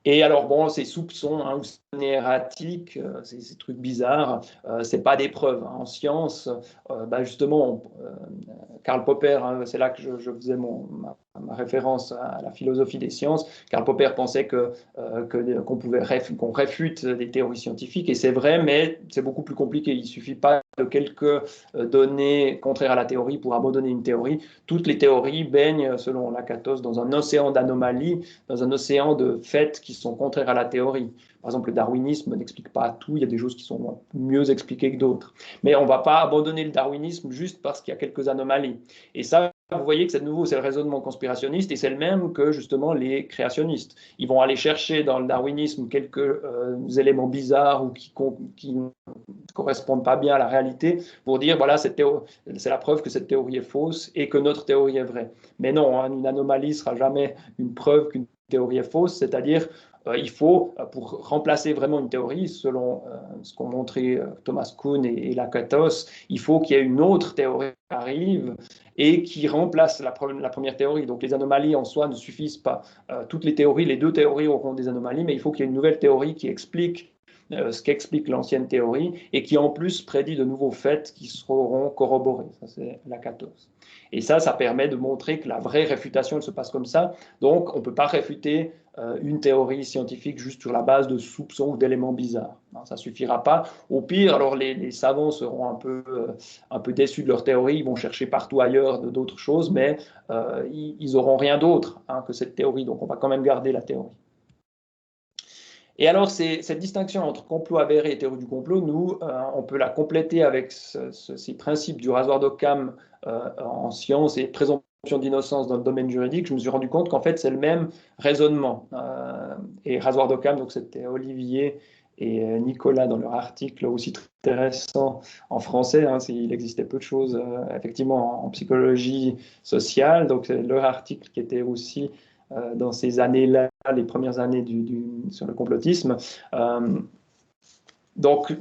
Et alors, bon, ces soupçons, hein, ou ces erratiques, ces trucs bizarres, c'est pas des preuves, hein. En science, bah justement, Karl Popper, hein, c'est là que je faisais ma référence à la philosophie des sciences. Karl Popper pensait qu'on réfute des théories scientifiques, et c'est vrai, mais c'est beaucoup plus compliqué. Il suffit pas de quelques données contraires à la théorie pour abandonner une théorie. Toutes les théories baignent, selon Lakatos, dans un océan d'anomalies, dans un océan de faits qui sont contraires à la théorie. Par exemple, le darwinisme n'explique pas tout, il y a des choses qui sont mieux expliquées que d'autres. Mais on ne va pas abandonner le darwinisme juste parce qu'il y a quelques anomalies. Et ça, vous voyez que c'est nouveau, c'est le raisonnement conspirationniste, et c'est le même que justement les créationnistes. Ils vont aller chercher dans le darwinisme quelques éléments bizarres ou qui ne correspondent pas bien à la réalité pour dire, voilà, c'est la preuve que cette théorie est fausse et que notre théorie est vraie. Mais non, hein, une anomalie ne sera jamais une preuve qu'une théorie est fausse, c'est-à-dire il faut, pour remplacer vraiment une théorie, selon ce qu'ont montré Thomas Kuhn et Lakatos, il faut qu'il y ait une autre théorie qui arrive et qui remplace la première théorie. Donc les anomalies en soi ne suffisent pas. Toutes les théories, les deux théories auront des anomalies, mais il faut qu'il y ait une nouvelle théorie qui explique ce qu'explique l'ancienne théorie et qui en plus prédit de nouveaux faits qui seront corroborés. Ça, c'est Lakatos. Et ça permet de montrer que la vraie réfutation, elle se passe comme ça. Donc, on ne peut pas réfuter une théorie scientifique juste sur la base de soupçons ou d'éléments bizarres. Non, ça ne suffira pas. Au pire, alors les savants seront un peu déçus de leur théorie, ils vont chercher partout ailleurs d'autres choses, mais ils n'auront rien d'autre, hein, que cette théorie. Donc, on va quand même garder la théorie. Et alors, cette distinction entre complot avéré et théorie du complot, nous, on peut la compléter avec ces principes du rasoir d'Occam en sciences et présomption d'innocence dans le domaine juridique. Je me suis rendu compte qu'en fait, c'est le même raisonnement. Et rasoir d'Occam, donc c'était Olivier et Nicolas dans leur article aussi très intéressant en français, hein, il existait peu de choses effectivement en psychologie sociale, donc c'est leur article qui était aussi dans ces années-là, les premières années sur le complotisme. Donc,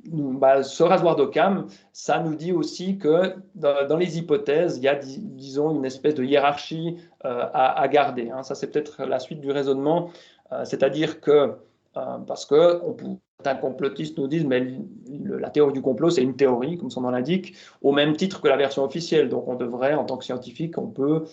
bah, ce rasoir d'Occam, ça nous dit aussi que dans les hypothèses, il y a, disons, une espèce de hiérarchie à garder, hein. Ça, c'est peut-être la suite du raisonnement, c'est-à-dire que, parce que certains complotistes nous disent, mais la théorie du complot, c'est une théorie, comme son nom l'indique, au même titre que la version officielle. Donc, on devrait, en tant que scientifique, on peut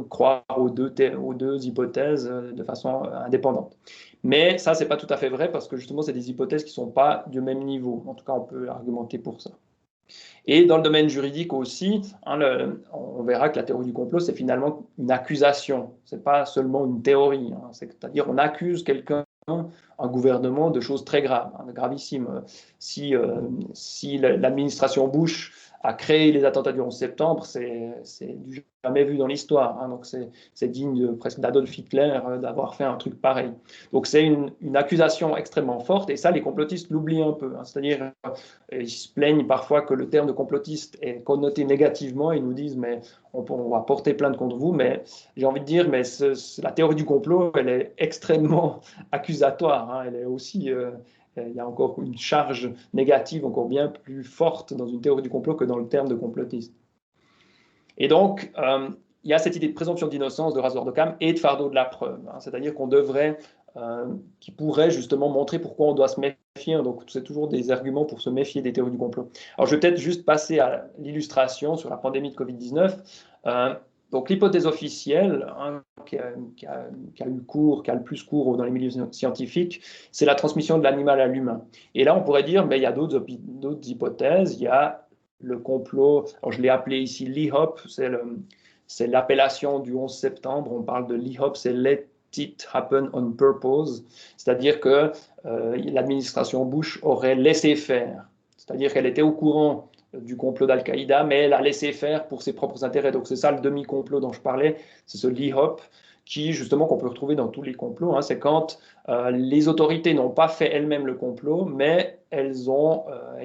croire aux deux hypothèses de façon indépendante. Mais ça, ce n'est pas tout à fait vrai parce que justement, c'est des hypothèses qui ne sont pas du même niveau. En tout cas, on peut argumenter pour ça. Et dans le domaine juridique aussi, hein, on verra que la théorie du complot, c'est finalement une accusation. Ce n'est pas seulement une théorie. Hein, c'est-à-dire on accuse quelqu'un un gouvernement de choses très graves, hein, gravissimes. Si, si l'administration Bush a créé les attentats du 11 septembre, c'est du jamais vu dans l'histoire. Hein, donc c'est digne presque d'Adolf Hitler d'avoir fait un truc pareil. Donc c'est une accusation extrêmement forte, et ça, les complotistes l'oublient un peu. Hein, c'est-à-dire, ils se plaignent parfois que le terme de complotiste est connoté négativement. Ils nous disent, mais on va porter plainte contre vous. Mais j'ai envie de dire, mais la théorie du complot, elle est extrêmement accusatoire. Hein, elle est aussi il y a encore une charge négative encore bien plus forte dans une théorie du complot que dans le terme de complotiste. Et donc, il y a cette idée de présomption d'innocence de rasoir d'Occam et de fardeau de la preuve. Hein, c'est-à-dire qu'on devrait, qui pourrait justement montrer pourquoi on doit se méfier. Donc, c'est toujours des arguments pour se méfier des théories du complot. Alors, je vais peut-être juste passer à l'illustration sur la pandémie de Covid-19. Donc l'hypothèse officielle, hein, qui a eu cours, qui a le plus cours dans les milieux scientifiques, c'est la transmission de l'animal à l'humain. Et là, on pourrait dire, mais il y a d'autres hypothèses. Il y a le complot, alors je l'ai appelé ici l'IHOP, c'est l'appellation du 11 septembre. On parle de l'IHOP, c'est Let It Happen on Purpose, c'est-à-dire que l'administration Bush aurait laissé faire, c'est-à-dire qu'elle était au courant du complot d'Al-Qaïda, mais elle a laissé faire pour ses propres intérêts. Donc c'est ça le demi-complot dont je parlais, c'est ce l'IHOP, qui justement qu'on peut retrouver dans tous les complots, hein, c'est quand les autorités n'ont pas fait elles-mêmes le complot, mais elles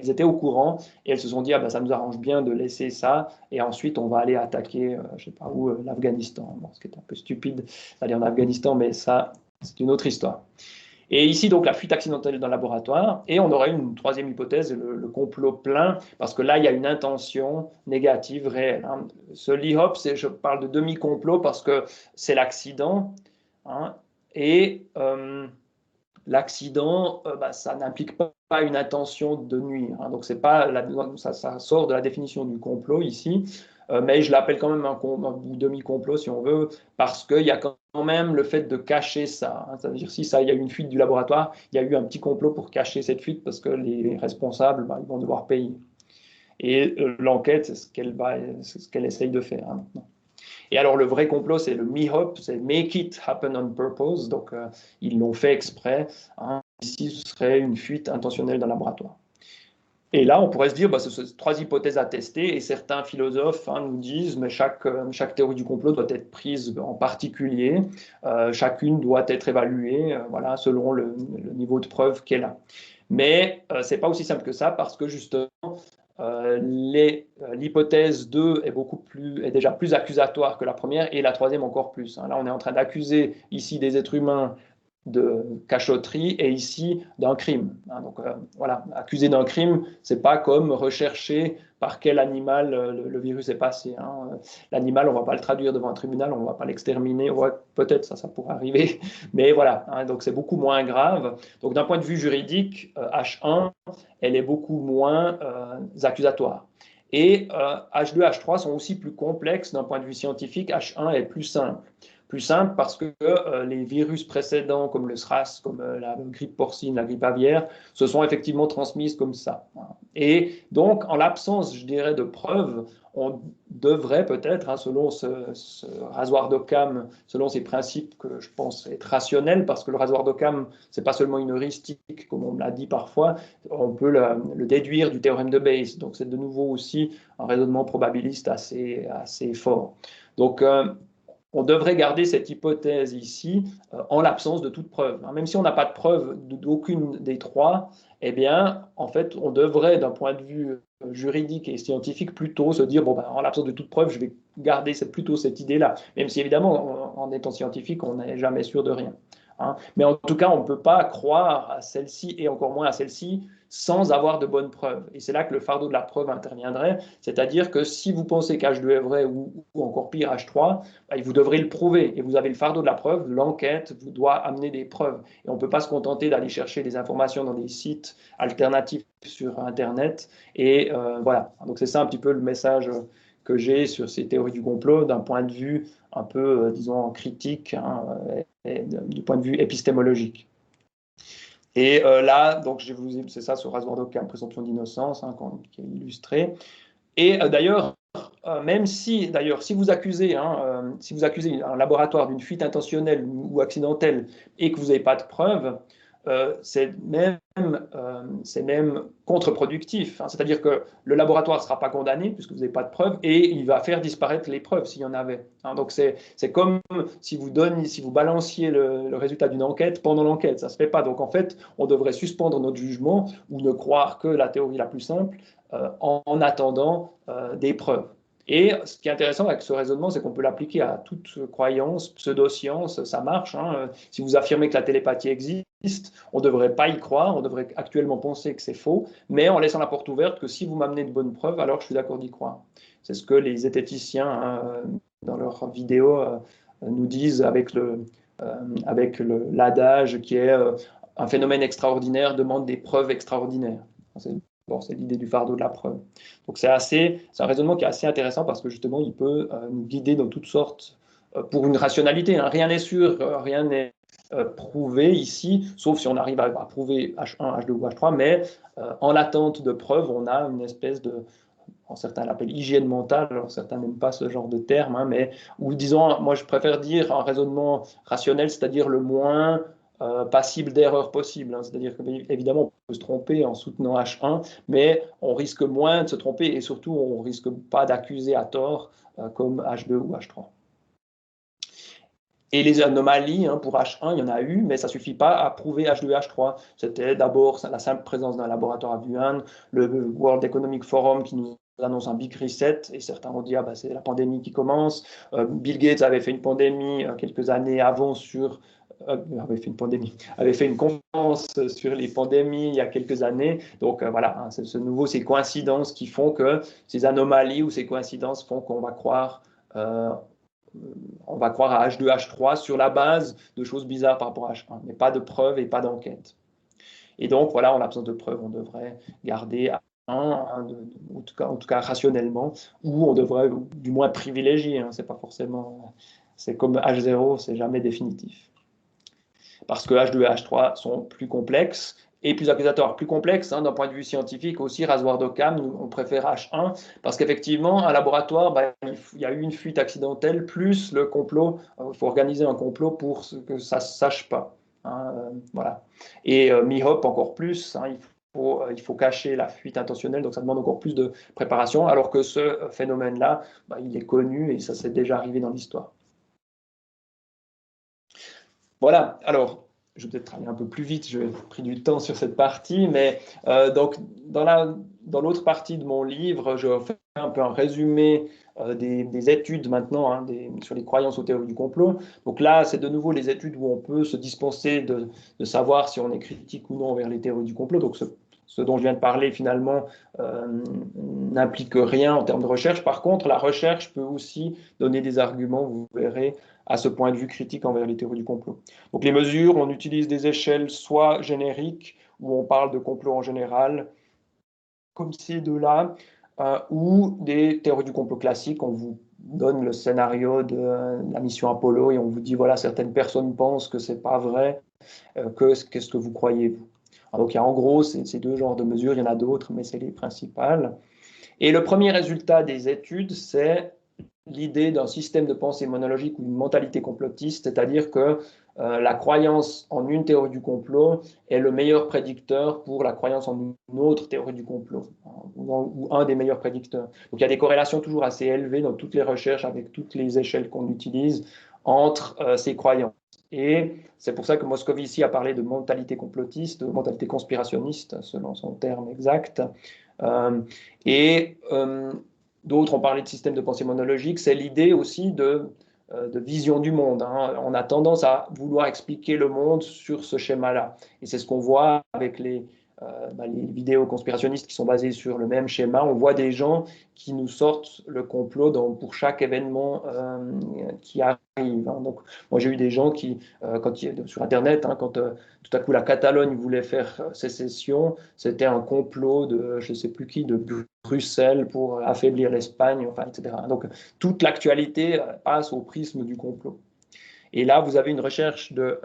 étaient au courant et elles se sont dit, ah ben, ça nous arrange bien de laisser ça, et ensuite on va aller attaquer, je ne sais pas où, l'Afghanistan. Bon, ce qui est un peu stupide d'aller en Afghanistan, mais ça, c'est une autre histoire. Et ici, donc, la fuite accidentelle dans le laboratoire. Et on aurait une troisième hypothèse, le complot plein, parce que là, il y a une intention négative réelle. Hein. Ce LIHOP, je parle de demi-complot parce que c'est l'accident. Hein, et l'accident, ça n'implique pas une intention de nuire. Hein, donc, c'est pas ça sort de la définition du complot ici. Mais je l'appelle quand même un demi-complot, si on veut, parce qu'il y a quand même le fait de cacher ça. Hein. C'est-à-dire, si il y a eu une fuite du laboratoire, il y a eu un petit complot pour cacher cette fuite, parce que les responsables, ils vont devoir payer. Et l'enquête, c'est ce qu'elle essaye de faire hein, maintenant. Et alors, le vrai complot, c'est le MIHOP, c'est Make It Happen on Purpose. Donc, ils l'ont fait exprès. Hein. Ici, ce serait une fuite intentionnelle d'un laboratoire. Et là, on pourrait se dire, ce sont trois hypothèses à tester, et certains philosophes nous disent, mais chaque théorie du complot doit être prise en particulier, chacune doit être évaluée voilà, selon le niveau de preuve qu'elle a. Mais ce n'est pas aussi simple que ça, parce que justement, l'hypothèse 2 est déjà plus accusatoire que la première, et la troisième encore plus. Hein. Là, on est en train d'accuser ici des êtres humains de cachotterie et ici d'un crime. Hein, donc voilà, accusé d'un crime, c'est pas comme rechercher par quel animal le virus est passé. Hein. L'animal, on va pas le traduire devant un tribunal, on va pas l'exterminer. Ouais, peut-être ça pourrait arriver, mais voilà. Hein, donc c'est beaucoup moins grave. Donc d'un point de vue juridique, H1, elle est beaucoup moins accusatoire. Et H2, H3 sont aussi plus complexes d'un point de vue scientifique. H1 est plus simple. Plus simple parce que les virus précédents, comme le SRAS, comme la grippe porcine, la grippe aviaire, se sont effectivement transmises comme ça. Et donc, en l'absence, je dirais, de preuves, on devrait peut-être, hein, selon ce rasoir d'Occam, selon ces principes que je pense être rationnels, parce que le rasoir d'Occam, ce n'est pas seulement une heuristique, comme on me l'a dit parfois, on peut le déduire du théorème de Bayes. Donc, c'est de nouveau aussi un raisonnement probabiliste assez fort. Donc, on devrait garder cette hypothèse ici en l'absence de toute preuve. Hein. Même si on n'a pas de preuve d'aucune des trois, eh bien, en fait, on devrait, d'un point de vue juridique et scientifique, plutôt se dire, en l'absence de toute preuve, je vais garder plutôt cette idée-là. Même si, évidemment, en étant scientifique, on n'est jamais sûr de rien. Hein. Mais en tout cas, on ne peut pas croire à celle-ci et encore moins à celle-ci sans avoir de bonnes preuves. Et c'est là que le fardeau de la preuve interviendrait, c'est-à-dire que si vous pensez qu'H2 est vrai ou encore pire H3, vous devrez le prouver et vous avez le fardeau de la preuve, l'enquête vous doit amener des preuves. Et on ne peut pas se contenter d'aller chercher des informations dans des sites alternatifs sur Internet. Et voilà, donc c'est ça un petit peu le message que j'ai sur ces théories du complot d'un point de vue un peu, disons, critique, hein, et du point de vue épistémologique. Et là, donc, c'est ça, ce rasoir d'Occam, présomption d'innocence, hein, qui est illustré. Et d'ailleurs, même si vous accusez un laboratoire d'une fuite intentionnelle ou accidentelle et que vous n'avez pas de preuves, c'est même contre-productif, hein. C'est-à-dire que le laboratoire ne sera pas condamné puisque vous n'avez pas de preuves et il va faire disparaître les preuves s'il y en avait, hein. Donc c'est comme si vous balanciez le résultat d'une enquête pendant l'enquête, ça ne se fait pas. Donc en fait, on devrait suspendre notre jugement ou ne croire que la théorie la plus simple en attendant des preuves. Et ce qui est intéressant avec ce raisonnement, c'est qu'on peut l'appliquer à toute croyance, pseudo-science, ça marche, hein. Si vous affirmez que la télépathie existe, on ne devrait pas y croire, on devrait actuellement penser que c'est faux, mais en laissant la porte ouverte que si vous m'amenez de bonnes preuves, alors je suis d'accord d'y croire. C'est ce que les zététiciens, hein, dans leurs vidéos, nous disent avec l'adage qui est un phénomène extraordinaire demande des preuves extraordinaires. Bon, c'est l'idée du fardeau de la preuve. Donc c'est un raisonnement qui est assez intéressant parce que justement, il peut nous guider dans toutes sortes pour une rationalité, hein. Rien n'est sûr, rien n'est prouvé ici, sauf si on arrive à prouver H1, H2 ou H3, mais en l'attente de preuves, on a une espèce de, certains l'appellent hygiène mentale, alors certains n'aiment pas ce genre de terme, hein, mais, ou disons, moi je préfère dire un raisonnement rationnel, c'est-à-dire le moins passible d'erreur possible, hein. C'est-à-dire qu'évidemment, on peut se tromper en soutenant H1, mais on risque moins de se tromper et surtout, on ne risque pas d'accuser à tort comme H2 ou H3. Et les anomalies, hein, pour H1, il y en a eu, mais ça ne suffit pas à prouver H2 et H3. C'était d'abord la simple présence d'un laboratoire à Wuhan, le World Economic Forum qui nous annonce un big reset, et certains ont dit, ah, bah, c'est la pandémie qui commence. Bill Gates avait fait une pandémie quelques années avant avait fait une conférence sur les pandémies il y a quelques années. Donc voilà, hein, c'est nouveau ces coïncidences qui font que ces anomalies ou ces coïncidences font qu'on va croire à H2, H3 sur la base de choses bizarres par rapport à H1, mais pas de preuves et pas d'enquête. Et donc, voilà, en l'absence de preuves, on devrait garder H1, en tout cas rationnellement, ou on devrait du moins privilégier, hein, c'est pas forcément, c'est comme H0, c'est jamais définitif. Parce que H2 et H3 sont plus complexes et plus accusatoires, plus complexes, hein, d'un point de vue scientifique aussi. Rasoir d'Occam, on préfère H1 parce qu'effectivement, un laboratoire, bah, il y a eu une fuite accidentelle plus le complot. Il faut organiser un complot pour que ça ne se sache pas, hein, voilà. Et MIHOP encore plus, hein, il faut cacher la fuite intentionnelle, donc ça demande encore plus de préparation, alors que ce phénomène-là, bah, il est connu et ça s'est déjà arrivé dans l'histoire. Voilà, alors je vais peut-être aller un peu plus vite, j'ai pris du temps sur cette partie, mais donc dans l'autre partie de mon livre, je fais un peu un résumé des études maintenant, hein, sur les croyances aux théories du complot. Donc là, c'est de nouveau les études où on peut se dispenser de savoir si on est critique ou non envers les théories du complot. Donc ce dont je viens de parler finalement n'implique rien en termes de recherche. Par contre, la recherche peut aussi donner des arguments, vous verrez, à ce point de vue critique envers les théories du complot. Donc les mesures, on utilise des échelles soit génériques, où on parle de complot en général, comme ces deux-là, ou des théories du complot classiques. On vous donne le scénario de la mission Apollo et on vous dit, voilà, certaines personnes pensent que ce n'est pas vrai, qu'est-ce que vous croyez, vous? Alors, donc il y a en gros ces deux genres de mesures, il y en a d'autres, mais c'est les principales. Et le premier résultat des études, c'est l'idée d'un système de pensée monologique ou une mentalité complotiste, c'est-à-dire que la croyance en une théorie du complot est le meilleur prédicteur pour la croyance en une autre théorie du complot, ou un des meilleurs prédicteurs. Donc il y a des corrélations toujours assez élevées dans toutes les recherches, avec toutes les échelles qu'on utilise, entre ces croyances. Et c'est pour ça que Moscovici a parlé de mentalité complotiste, de mentalité conspirationniste, selon son terme exact. Et d'autres ont parlé de système de pensée monologique, c'est l'idée aussi de vision du monde, hein. On a tendance à vouloir expliquer le monde sur ce schéma-là. Et c'est ce qu'on voit avec les vidéos conspirationnistes qui sont basées sur le même schéma. On voit des gens qui nous sortent le complot pour chaque événement qui arrive, hein. Donc, moi, j'ai eu des gens qui, sur Internet, hein, quand tout à coup la Catalogne voulait faire sécession, c'était un complot de je ne sais plus qui, de Bruxelles pour affaiblir l'Espagne, enfin, etc. Donc, toute l'actualité passe au prisme du complot. Et là, vous avez une recherche de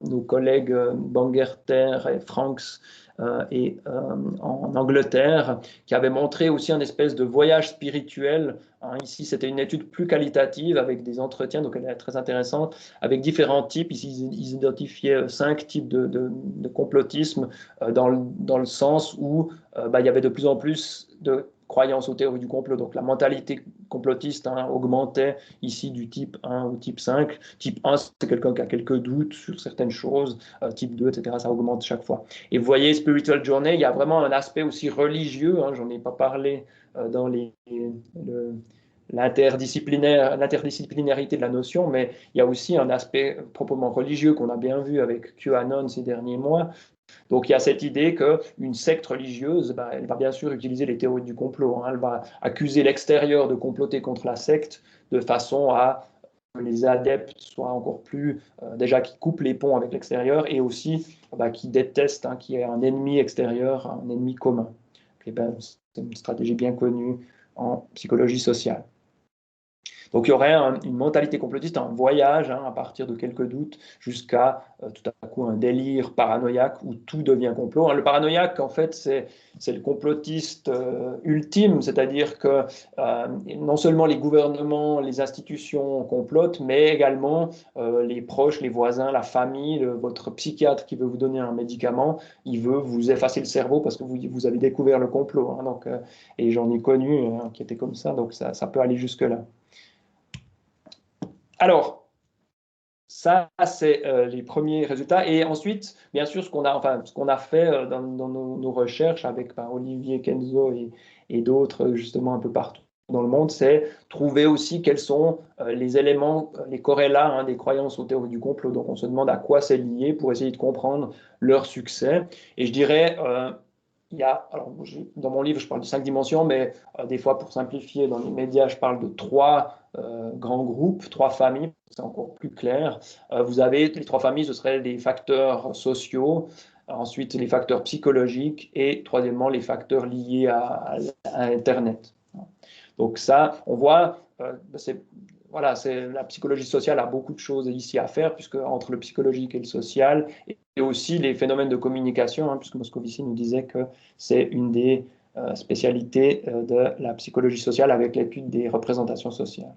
nos collègues Bangerter et Franks en Angleterre, qui avaient montré aussi un espèce de voyage spirituel. Hein, ici, c'était une étude plus qualitative avec des entretiens, donc elle est très intéressante, avec différents types. Ici, ils identifiaient 5 types de complotisme dans le sens où il y avait de plus en plus de croyances aux théories du complot. Donc la mentalité complotiste augmentait ici du type 1 au type 5. Type 1, c'est quelqu'un qui a quelques doutes sur certaines choses. Type 2, etc., ça augmente chaque fois. Et vous voyez, Spiritual Journey, il y a vraiment un aspect aussi religieux. Hein, j'en ai pas parlé dans l'interdisciplinarité de la notion, mais il y a aussi un aspect proprement religieux qu'on a bien vu avec QAnon ces derniers mois. Donc il y a cette idée qu'une secte religieuse, elle va bien sûr utiliser les théories du complot. Hein, elle va accuser l'extérieur de comploter contre la secte de façon à que les adeptes soient encore plus, déjà qui coupent les ponts avec l'extérieur et aussi qui détestent, hein, qu'il y ait un ennemi extérieur, un ennemi commun. Et c'est une stratégie bien connue en psychologie sociale. Donc il y aurait une mentalité complotiste, un voyage à partir de quelques doutes jusqu'à tout à coup un délire paranoïaque où tout devient complot. Le paranoïaque, en fait, c'est le complotiste ultime, c'est-à-dire que non seulement les gouvernements, les institutions complotent, mais également les proches, les voisins, la famille, votre psychiatre qui veut vous donner un médicament, il veut vous effacer le cerveau parce que vous avez découvert le complot. Hein, donc, et j'en ai connu qui étaient comme ça, donc ça peut aller jusque-là. Alors, ça, c'est les premiers résultats. Et ensuite, bien sûr, ce qu'on a fait dans nos recherches avec Olivier Kenzo et d'autres, justement, un peu partout dans le monde, c'est trouver aussi quels sont les éléments, les corrélats des croyances aux théories du complot. Donc, on se demande à quoi c'est lié pour essayer de comprendre leur succès. Et je dirais, alors, dans mon livre, je parle de 5 dimensions, mais des fois, pour simplifier, dans les médias, je parle de 3 grands groupes, 3 familles, c'est encore plus clair. Vous avez les 3 familles, ce seraient les facteurs sociaux, ensuite les facteurs psychologiques et troisièmement les facteurs liés à Internet. Donc ça, on voit, voilà, la psychologie sociale a beaucoup de choses ici à faire, puisque entre le psychologique et le social, et aussi les phénomènes de communication, puisque Moscovici nous disait que c'est une des spécialités de la psychologie sociale avec l'étude des représentations sociales.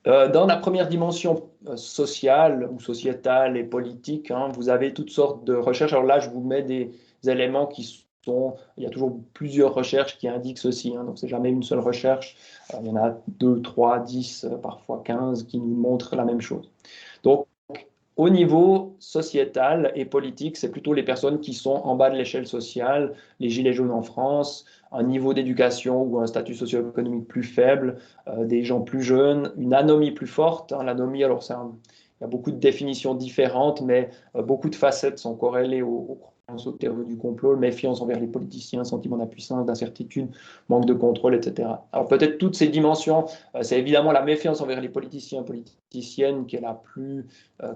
Dans la première dimension sociale ou sociétale et politique, vous avez toutes sortes de recherches. Alors là, je vous mets des éléments qui sont... Il y a toujours plusieurs recherches qui indiquent ceci. Donc, c'est jamais une seule recherche. Il y en a 2, 3, 10, parfois 15 qui nous montrent la même chose. Donc, au niveau sociétal et politique, c'est plutôt les personnes qui sont en bas de l'échelle sociale, les gilets jaunes en France, un niveau d'éducation ou un statut socio-économique plus faible, des gens plus jeunes, une anomie plus forte. L'anomie, alors il y a beaucoup de définitions différentes, mais beaucoup de facettes sont corrélées aux théories du complot, méfiance envers les politiciens, sentiment d'impuissance, d'incertitude, manque de contrôle, etc. Alors peut-être toutes ces dimensions, c'est évidemment la méfiance envers les politiciens, politiciennes qui est la plus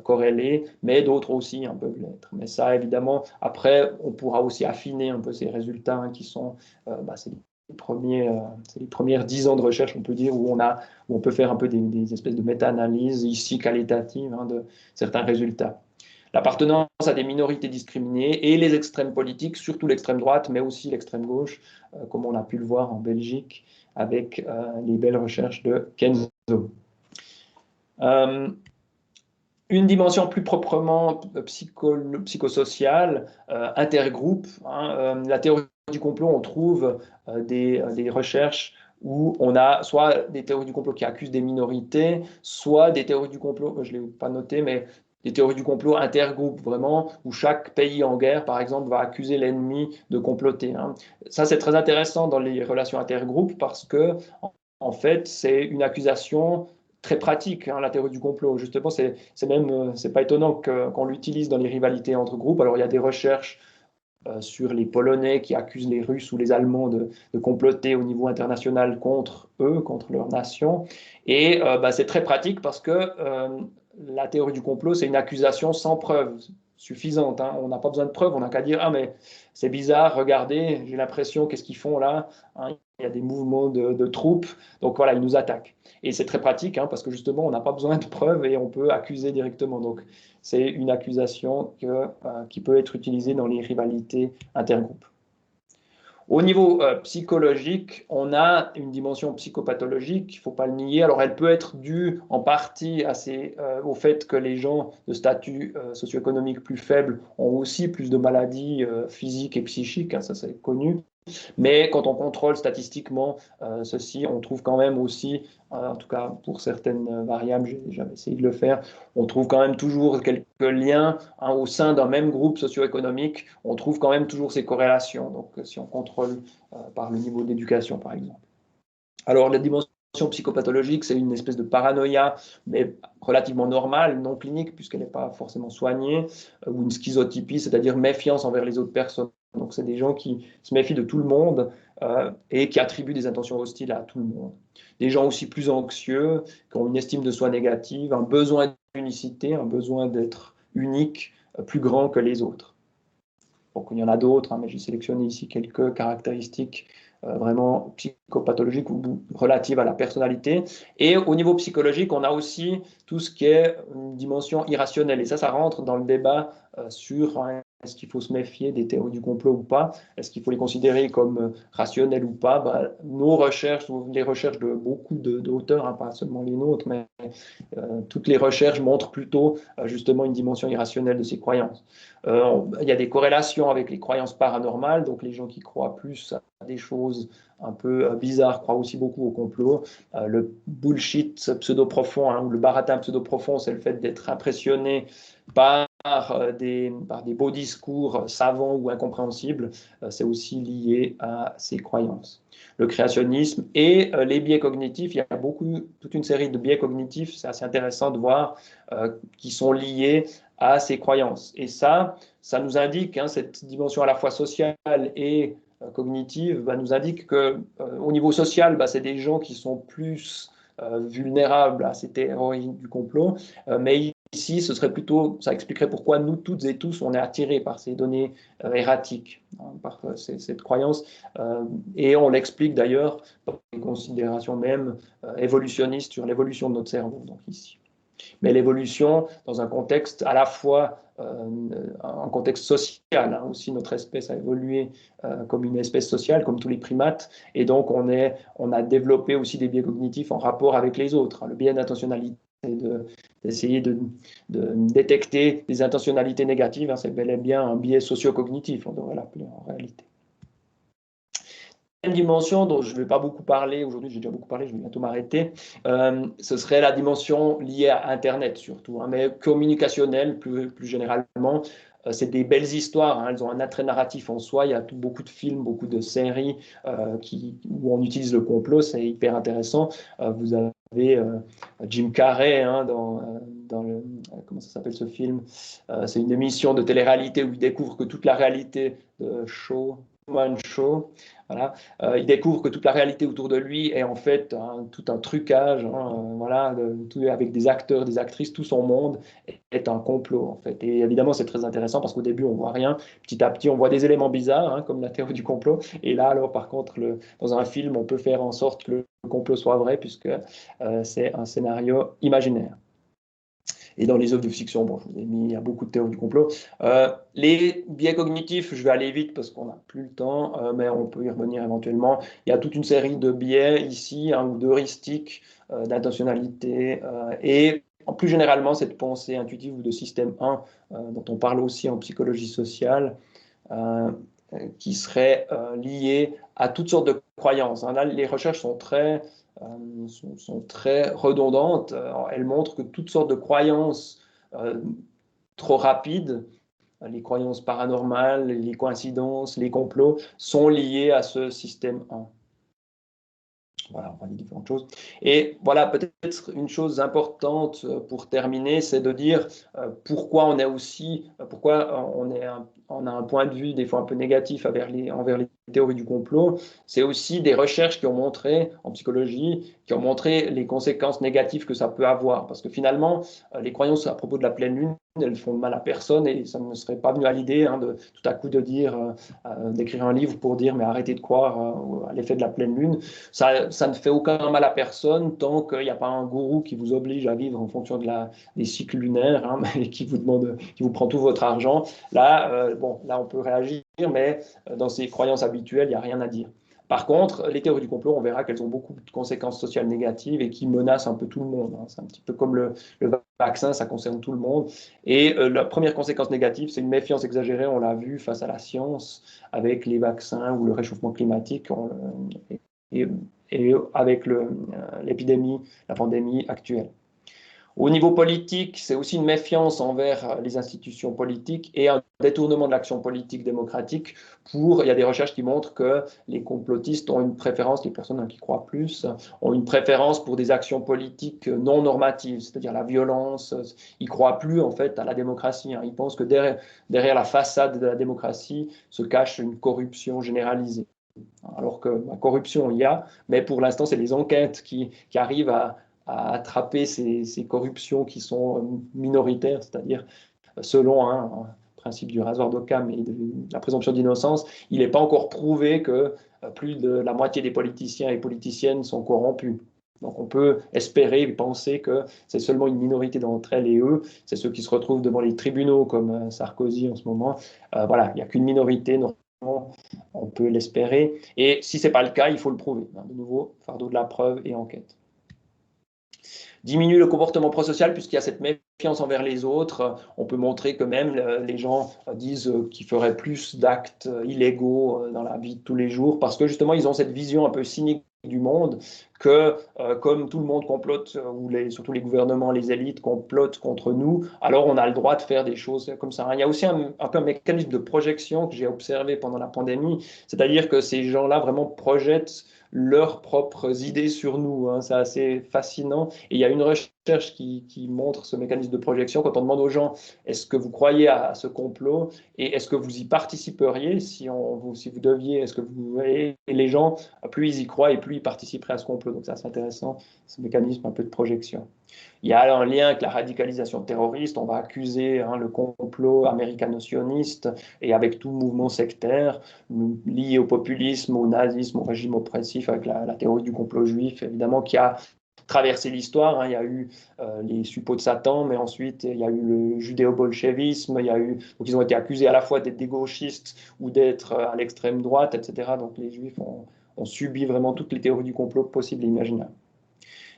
corrélée, mais d'autres aussi peuvent l'être. Mais ça, évidemment, après, on pourra aussi affiner un peu ces résultats qui sont, c'est les premières 10 ans de recherche, on peut dire, où on peut faire un peu des espèces de méta-analyses ici qualitatives de certains résultats. L'appartenance à des minorités discriminées et les extrêmes politiques, surtout l'extrême droite, mais aussi l'extrême gauche, comme on a pu le voir en Belgique avec les belles recherches de Kenzo. Une dimension plus proprement psychosociale, intergroupe. La théorie du complot, on trouve des recherches où on a soit des théories du complot qui accusent des minorités, soit des théories du complot, je ne l'ai pas noté, mais des théories du complot intergroupes, vraiment, où chaque pays en guerre, par exemple, va accuser l'ennemi de comploter. Ça, c'est très intéressant dans les relations intergroupes parce que, en fait, c'est une accusation très pratique, la théorie du complot. Justement, c'est pas étonnant qu'on l'utilise dans les rivalités entre groupes. Alors, il y a des recherches sur les Polonais qui accusent les Russes ou les Allemands de comploter au niveau international contre eux, contre leur nation. Et c'est très pratique parce que la théorie du complot, c'est une accusation sans preuve. suffisante, hein. On n'a pas besoin de preuves, on n'a qu'à dire, ah mais c'est bizarre, regardez, j'ai l'impression, qu'est-ce qu'ils font là, hein, il y a des mouvements de troupes, donc voilà, ils nous attaquent. Et c'est très pratique, hein, parce que justement, on n'a pas besoin de preuves et on peut accuser directement. Donc c'est une accusation qui peut être utilisée dans les rivalités intergroupes. Au niveau psychologique, on a une dimension psychopathologique, il ne faut pas le nier. Alors, elle peut être due en partie au fait que les gens de statut socio-économique plus faible ont aussi plus de maladies physiques et psychiques, hein, ça c'est connu. Mais quand on contrôle statistiquement ceci, on trouve quand même aussi, en tout cas pour certaines variables, j'ai jamais essayé de le faire, on trouve quand même toujours quelques liens, hein, au sein d'un même groupe socio-économique, on trouve quand même toujours ces corrélations. Donc si on contrôle par le niveau d'éducation, par exemple. Alors la dimension psychopathologique, c'est une espèce de paranoïa, mais relativement normale, non clinique, puisqu'elle n'est pas forcément soignée, ou une schizotypie, c'est-à-dire méfiance envers les autres personnes. Donc, c'est des gens qui se méfient de tout le monde et qui attribuent des intentions hostiles à tout le monde. Des gens aussi plus anxieux, qui ont une estime de soi négative, un besoin d'unicité, un besoin d'être unique, plus grand que les autres. Donc, il y en a d'autres, hein, mais j'ai sélectionné ici quelques caractéristiques vraiment psychopathologiques ou relatives à la personnalité. Et au niveau psychologique, on a aussi tout ce qui est une dimension irrationnelle. Et ça rentre dans le débat sur, hein, est-ce qu'il faut se méfier des théories du complot ou pas? Est-ce qu'il faut les considérer comme rationnelles ou pas? Nos recherches, les recherches de beaucoup d'auteurs, hein, pas seulement les nôtres, mais toutes les recherches montrent plutôt justement une dimension irrationnelle de ces croyances. Il y a des corrélations avec les croyances paranormales, donc les gens qui croient plus à des choses un peu bizarres croient aussi beaucoup au complot. Le bullshit pseudo-profond, hein, ou le baratin pseudo-profond, c'est le fait d'être impressionné par des beaux discours savants ou incompréhensibles. C'est aussi lié à ces croyances. Le créationnisme et les biais cognitifs, il y a toute une série de biais cognitifs, c'est assez intéressant de voir, qui sont liés à ces croyances. Et ça nous indique, hein, cette dimension à la fois sociale et cognitive, nous indique qu'au niveau social, c'est des gens qui sont plus vulnérables à ces théories du complot, mais ici, ce serait plutôt, ça expliquerait pourquoi nous toutes et tous, on est attirés par ces données erratiques, hein, par cette croyance, et on l'explique d'ailleurs dans les considérations même évolutionnistes sur l'évolution de notre cerveau, donc ici. Mais l'évolution dans un contexte à la fois un contexte social, hein, aussi notre espèce a évolué comme une espèce sociale, comme tous les primates, et donc on a développé aussi des biais cognitifs en rapport avec les autres, hein. Le biais d'intentionnalité, d'essayer de détecter des intentionnalités négatives, hein, c'est bel et bien un biais socio-cognitif, on devrait l'appeler en réalité. Une dimension dont je ne vais pas beaucoup parler aujourd'hui, j'ai déjà beaucoup parlé, je vais bientôt m'arrêter, ce serait la dimension liée à Internet surtout, hein, mais communicationnelle plus généralement. C'est des belles histoires, hein, elles ont un attrait narratif en soi, il y a beaucoup de films, beaucoup de séries où on utilise le complot, c'est hyper intéressant. Vous avez Jim Carrey, hein, dans le, comment ça s'appelle ce film, c'est une émission de télé-réalité où il découvre que toute la réalité de Truman Show, voilà. Il découvre que toute la réalité autour de lui est en fait tout un trucage, hein, voilà, avec des acteurs, des actrices, tout son monde est un complot en fait. Et évidemment, c'est très intéressant parce qu'au début, on voit rien. Petit à petit, on voit des éléments bizarres, hein, comme la théorie du complot. Et là, alors, par contre, dans un film, on peut faire en sorte que le complot soit vrai puisque c'est un scénario imaginaire. Et dans les œuvres de fiction, bon, je vous ai mis, il y a beaucoup de théories du complot. Les biais cognitifs, je vais aller vite parce qu'on n'a plus le temps, mais on peut y revenir éventuellement. Il y a toute une série de biais ici, hein, ou d'heuristiques, d'intentionnalité, et plus généralement, cette pensée intuitive ou de système 1, dont on parle aussi en psychologie sociale, qui serait liée à toutes sortes de croyances, hein. Là, les recherches sont très redondantes. Elles montrent que toutes sortes de croyances trop rapides, les croyances paranormales, les coïncidences, les complots, sont liées à ce système 1. Voilà, on va dire différentes choses. Et voilà, peut-être une chose importante pour terminer, c'est de dire pourquoi on est on a un point de vue des fois un peu négatif envers les théories du complot, c'est aussi des recherches qui ont montré, en psychologie, qui ont montré les conséquences négatives que ça peut avoir. Parce que finalement, les croyances à propos de la pleine lune, elles font mal à personne et ça ne me serait pas venu à l'idée de tout à coup de dire, d'écrire un livre pour dire mais arrêtez de croire à l'effet de la pleine lune. Ça ne fait aucun mal à personne tant qu'il n'y a pas un gourou qui vous oblige à vivre en fonction des cycles lunaires, hein, et qui vous demande, qui vous prend tout votre argent. Là, bon, là on peut réagir, mais dans ces croyances habituelles, il n'y a rien à dire. Par contre, les théories du complot, on verra qu'elles ont beaucoup de conséquences sociales négatives et qui menacent un peu tout le monde, hein. C'est un petit peu comme le vaccin, ça concerne tout le monde. Et la première conséquence négative, c'est une méfiance exagérée, on l'a vu face à la science, avec les vaccins ou le réchauffement climatique, et, et avec l'épidémie, la pandémie actuelle. Au niveau politique, c'est aussi une méfiance envers les institutions politiques et un détournement de l'action politique démocratique il y a des recherches qui montrent que les complotistes ont une préférence, les personnes qui croient plus, ont une préférence pour des actions politiques non normatives, c'est-à-dire la violence. Ils ne croient plus en fait à la démocratie, hein. Ils pensent que derrière la façade de la démocratie se cache une corruption généralisée. Alors que la corruption, il y a, mais pour l'instant, c'est les enquêtes qui arrivent à attraper ces corruptions qui sont minoritaires, c'est-à-dire selon un principe du rasoir d'Occam et de la présomption d'innocence, il n'est pas encore prouvé que plus de la moitié des politiciens et politiciennes sont corrompus. Donc on peut espérer et penser que c'est seulement une minorité d'entre elles et eux, c'est ceux qui se retrouvent devant les tribunaux comme Sarkozy en ce moment. Voilà, il n'y a qu'une minorité, normalement, on peut l'espérer. Et si ce n'est pas le cas, il faut le prouver. De nouveau, fardeau de la preuve et enquête. Diminue le comportement prosocial puisqu'il y a cette méfiance envers les autres. On peut montrer que même les gens disent qu'ils feraient plus d'actes illégaux dans la vie de tous les jours parce que justement ils ont cette vision un peu cynique du monde que comme tout le monde complote, ou surtout les gouvernements, les élites complotent contre nous, alors on a le droit de faire des choses comme ça. Il y a aussi un peu un mécanisme de projection que j'ai observé pendant la pandémie, c'est-à-dire que ces gens-là vraiment projettent leurs propres idées sur nous, hein. C'est assez fascinant. Et il y a une recherche qui montre ce mécanisme de projection. Quand on demande aux gens, est-ce que vous croyez à ce complot et est-ce que vous y participeriez si vous deviez, est-ce que vous... Et les gens, plus ils y croient et plus ils participeraient à ce complot. Donc ça, c'est intéressant, ce mécanisme un peu de projection. Il y a un lien avec la radicalisation terroriste. On va accuser, hein, le complot américano-sioniste et avec tout mouvement sectaire lié au populisme, au nazisme, au régime oppressif, avec la théorie du complot juif, évidemment, qui a traversé l'histoire, hein. Il y a eu les suppôts de Satan, mais ensuite il y a eu le judéo-bolchevisme, donc ils ont été accusés à la fois d'être des gauchistes ou d'être à l'extrême droite, etc. Donc les juifs ont subi vraiment toutes les théories du complot possibles et imaginables,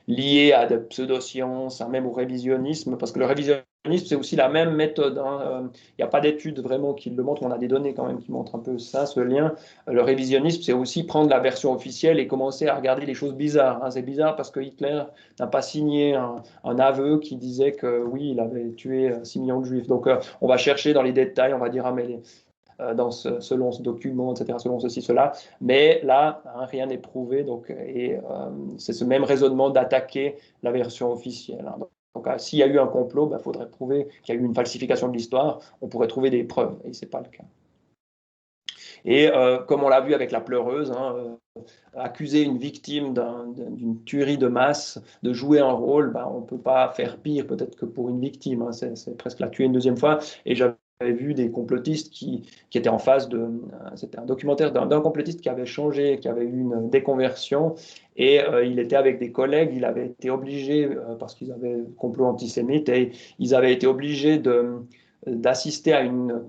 liées à des pseudosciences, hein, même au révisionnisme, parce que le révisionnisme, c'est aussi la même méthode, hein. Il n'y a pas d'études vraiment qui le montrent, on a des données quand même qui montrent un peu ça, ce lien. Le révisionnisme, c'est aussi prendre la version officielle et commencer à regarder les choses bizarres, hein. C'est bizarre parce que Hitler n'a pas signé un aveu qui disait que oui, il avait tué 6 millions de juifs. Donc on va chercher dans les détails, on va dire, ah, mais selon ce document, etc., selon ceci, cela. Mais là, hein, rien n'est prouvé. Donc, c'est ce même raisonnement d'attaquer la version officielle, hein. Donc, s'il y a eu un complot, il faudrait prouver qu'il y a eu une falsification de l'histoire. On pourrait trouver des preuves, et ce n'est pas le cas. Et comme on l'a vu avec la pleureuse, hein, accuser une victime d'une tuerie de masse de jouer un rôle, on ne peut pas faire pire peut-être que pour une victime, hein. C'est presque la tuer une deuxième fois. Et j'avais vu des complotistes qui étaient en phase de... C'était un documentaire d'un complotiste qui avait changé, qui avait eu une déconversion, et il était avec des collègues, il avait été obligé, parce qu'ils avaient complot antisémite, et ils avaient été obligés d'assister à une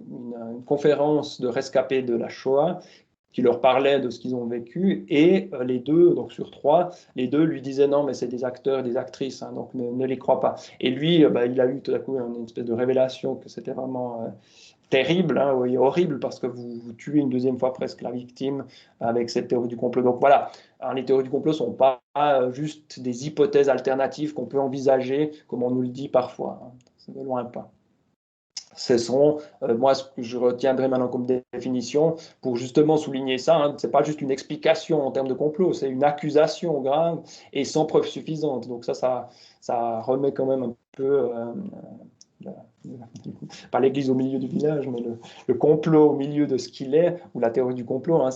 conférence de rescapés de la Shoah qui leur parlait de ce qu'ils ont vécu, et les deux, donc sur trois, les deux lui disaient non, mais c'est des acteurs et des actrices, hein, donc ne les crois pas. Et lui, il a eu tout à coup une espèce de révélation que c'était vraiment terrible, hein, oui, horrible, parce que vous tuez une deuxième fois presque la victime avec cette théorie du complot. Donc voilà, hein, les théories du complot ne sont pas juste des hypothèses alternatives qu'on peut envisager, comme on nous le dit parfois, hein. C'est de loin pas. Ce sont, moi, ce que je retiendrai maintenant comme définition, pour justement souligner ça, hein, ce n'est pas juste une explication en termes de complot, c'est une accusation grave et sans preuve suffisante. Donc ça remet quand même un peu pas l'église au milieu du village, mais le complot au milieu de ce qu'il est, ou la théorie du complot. Hein,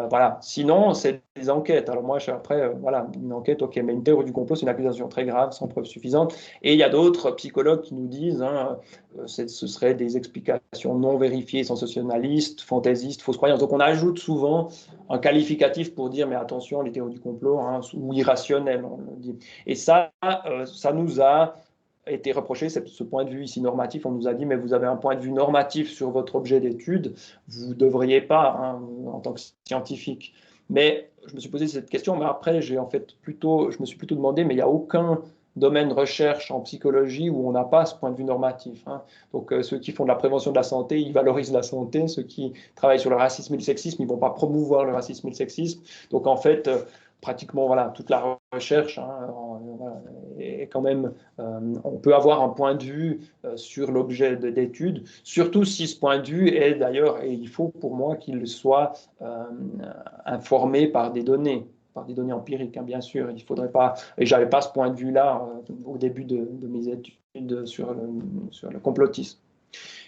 voilà. Sinon, c'est des enquêtes. Alors moi, je suis après, voilà, une enquête, ok, mais une théorie du complot, c'est une accusation très grave, sans preuve suffisante. Et il y a d'autres psychologues qui nous disent, hein, ce serait des explications non vérifiées, sensationnalistes, fantaisistes, fausses croyances. Donc on ajoute souvent un qualificatif pour dire, mais attention, les théories du complot, hein, ou irrationnelles, on le dit. Et ça nous a été reproché, ce point de vue ici normatif. On nous a dit, mais vous avez un point de vue normatif sur votre objet d'étude, vous ne devriez pas, hein, en tant que scientifique. Mais je me suis posé cette question, mais après, je me suis plutôt demandé, mais il n'y a aucun domaine de recherche en psychologie où on n'a pas ce point de vue normatif. Hein. Donc, ceux qui font de la prévention de la santé, ils valorisent la santé. Ceux qui travaillent sur le racisme et le sexisme, ils ne vont pas promouvoir le racisme et le sexisme. Donc, en fait, pratiquement, voilà, toute la recherche, hein, est quand même, on peut avoir un point de vue sur l'objet d'étude, surtout si ce point de vue est d'ailleurs, et il faut pour moi qu'il soit informé par des données empiriques, hein, bien sûr. Il faudrait pas, et j'avais pas ce point de vue-là au début de mes études sur le complotisme.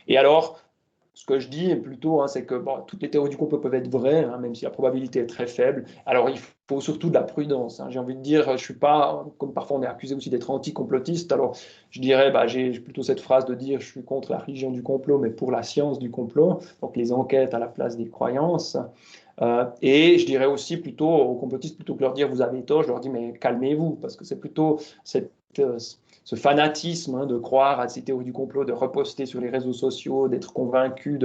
Et alors, ce que je dis plutôt, hein, c'est que bon, toutes les théories du complot peuvent être vraies, hein, même si la probabilité est très faible. Alors, il faut surtout de la prudence. Hein. J'ai envie de dire, je suis pas, comme parfois on est accusé aussi d'être anti-complotiste. Alors, je dirais, bah, j'ai plutôt cette phrase de dire, je suis contre la religion du complot, mais pour la science du complot. Donc, les enquêtes à la place des croyances. Et je dirais aussi plutôt aux complotistes, plutôt que de leur dire vous avez tort, je leur dis mais calmez-vous, parce que c'est plutôt ce fanatisme, hein, de croire à ces théories du complot, de reposter sur les réseaux sociaux, d'être convaincu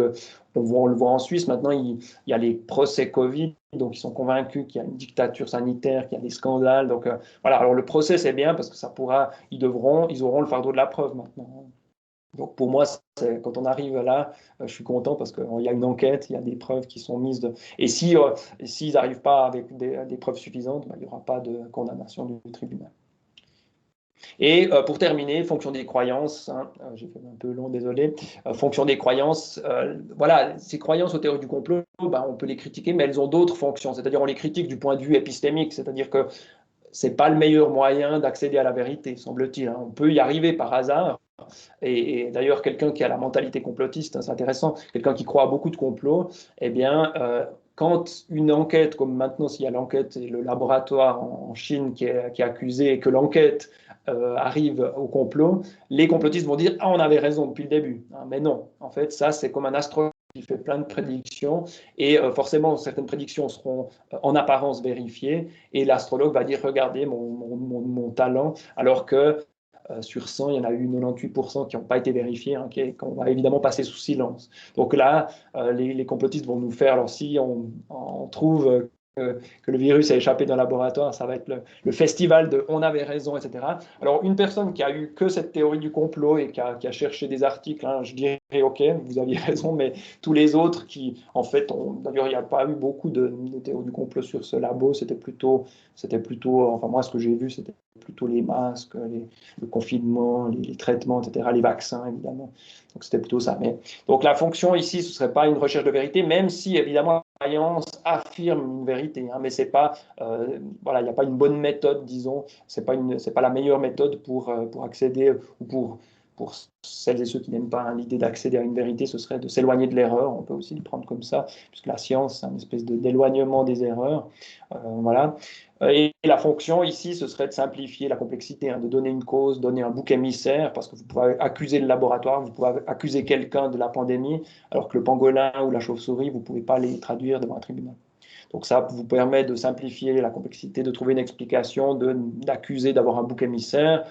on le voit en Suisse maintenant, il y a les procès Covid, donc ils sont convaincus qu'il y a une dictature sanitaire, qu'il y a des scandales. Donc voilà, alors le procès c'est bien parce que ils auront le fardeau de la preuve maintenant. Donc pour moi, quand on arrive là, je suis content parce qu'il y a une enquête, il y a des preuves qui sont mises. Et s'ils n'arrivent pas avec des preuves suffisantes, il n'y aura pas de condamnation du tribunal. Et pour terminer, fonction des croyances, hein, j'ai fait un peu long, désolé, fonction des croyances, voilà, ces croyances aux théories du complot, ben, on peut les critiquer, mais elles ont d'autres fonctions, c'est-à-dire on les critique du point de vue épistémique, c'est-à-dire que ce n'est pas le meilleur moyen d'accéder à la vérité, semble-t-il. Hein. On peut y arriver par hasard, et d'ailleurs, quelqu'un qui a la mentalité complotiste, hein, c'est intéressant, quelqu'un qui croit à beaucoup de complots, eh bien, quand une enquête, comme maintenant s'il y a l'enquête et le laboratoire en Chine qui est accusé et que l'enquête arrive au complot, les complotistes vont dire « Ah, on avait raison depuis le début hein. ». Mais non, en fait, ça c'est comme un astrologue qui fait plein de prédictions et forcément certaines prédictions seront en apparence vérifiées et l'astrologue va dire « Regardez mon talent », alors que sur 100, il y en a eu 98% qui n'ont pas été vérifiés, hein, qu'on va évidemment passer sous silence. Donc là, les complotistes vont nous faire, alors si on trouve que le virus a échappé d'un laboratoire, ça va être le festival de on avait raison, etc. Alors une personne qui a eu que cette théorie du complot et qui a cherché des articles, hein, je dirais ok, vous aviez raison, mais tous les autres qui, en fait, d'ailleurs il n'y a pas eu beaucoup de théories du complot sur ce labo, c'était plutôt, enfin moi ce que j'ai vu, c'était plutôt les masques, le confinement, les traitements, etc., les vaccins évidemment. Donc c'était plutôt ça. Mais, donc la fonction ici, ce ne serait pas une recherche de vérité, même si évidemment la croyance affirme une vérité, hein, mais c'est pas, voilà, il n'y a pas une bonne méthode, disons, c'est pas la meilleure méthode pour accéder ou pour celles et ceux qui n'aiment pas l'idée d'accéder à une vérité, ce serait de s'éloigner de l'erreur. On peut aussi le prendre comme ça, puisque la science, c'est une espèce d'éloignement des erreurs. Voilà. Et la fonction ici, ce serait de simplifier la complexité, hein, de donner une cause, donner un bouc émissaire, parce que vous pouvez accuser le laboratoire, vous pouvez accuser quelqu'un de la pandémie, alors que le pangolin ou la chauve-souris, vous ne pouvez pas les traduire devant un tribunal. Donc ça vous permet de simplifier la complexité, de trouver une explication, d'accuser, d'avoir un bouc émissaire,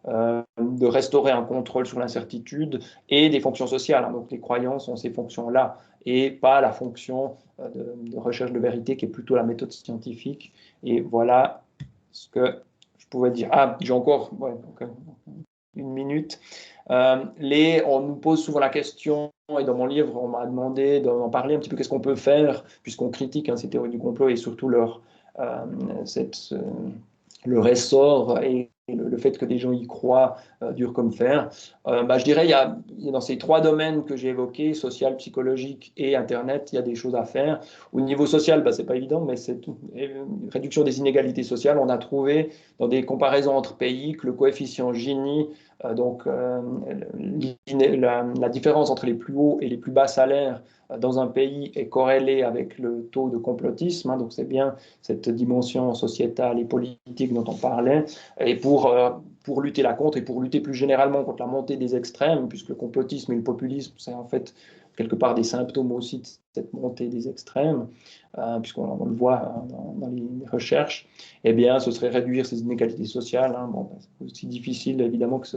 de restaurer un contrôle sur l'incertitude et des fonctions sociales. Hein. Donc les croyances ont ces fonctions-là et pas la fonction de recherche de vérité qui est plutôt la méthode scientifique. Et voilà ce que je pouvais dire. Ah, j'ai encore une minute. On nous pose souvent la question, et dans mon livre, on m'a demandé d'en parler un petit peu, qu'est-ce qu'on peut faire, puisqu'on critique, hein, ces théories du complot et surtout le ressort et le fait que des gens y croient dur comme fer. Je dirais, il y a dans ces 3 domaines que j'ai évoqués, social, psychologique et Internet, il y a des choses à faire. Au niveau social, c'est pas évident, mais c'est réduction des inégalités sociales. On a trouvé dans des comparaisons entre pays que le coefficient Gini, la différence entre les plus hauts et les plus bas salaires dans un pays est corrélée avec le taux de complotisme. Donc c'est bien cette dimension sociétale et politique dont on parlait. Et pour lutter là contre et pour lutter plus généralement contre la montée des extrêmes, puisque le complotisme et le populisme, c'est en fait quelque part des symptômes aussi de cette montée des extrêmes, puisqu'on le voit dans les recherches, eh bien, ce serait réduire ces inégalités sociales. C'est aussi difficile, évidemment, que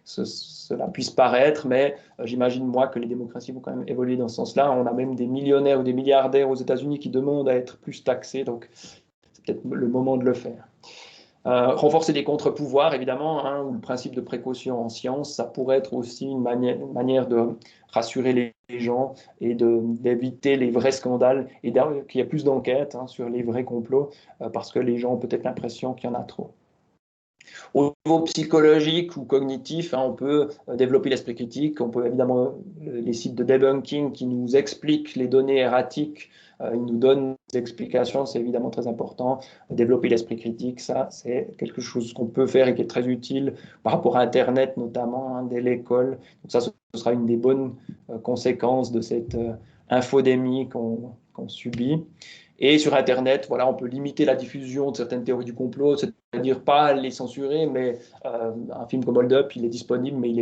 cela puisse paraître, mais j'imagine, moi, que les démocraties vont quand même évoluer dans ce sens-là. On a même des millionnaires ou des milliardaires aux États-Unis qui demandent à être plus taxés, donc c'est peut-être le moment de le faire. Renforcer des contre-pouvoirs, évidemment, ou le principe de précaution en science, ça pourrait être aussi une manière de rassurer les gens et d'éviter les vrais scandales et qu'il y ait plus d'enquêtes sur les vrais complots, parce que les gens ont peut-être l'impression qu'il y en a trop. Au niveau psychologique ou cognitif, on peut développer l'esprit critique. On peut évidemment, les sites de debunking qui nous expliquent les données erratiques, ils nous donnent des explications, c'est évidemment très important. Développer l'esprit critique, ça, c'est quelque chose qu'on peut faire et qui est très utile par rapport à Internet, notamment, dès l'école. Donc ça, ce sera une des bonnes conséquences de cette infodémie qu'on subit. Et sur Internet, voilà, on peut limiter la diffusion de certaines théories du complot, c'est-à-dire pas les censurer, mais un film comme Hold Up, il est disponible, mais il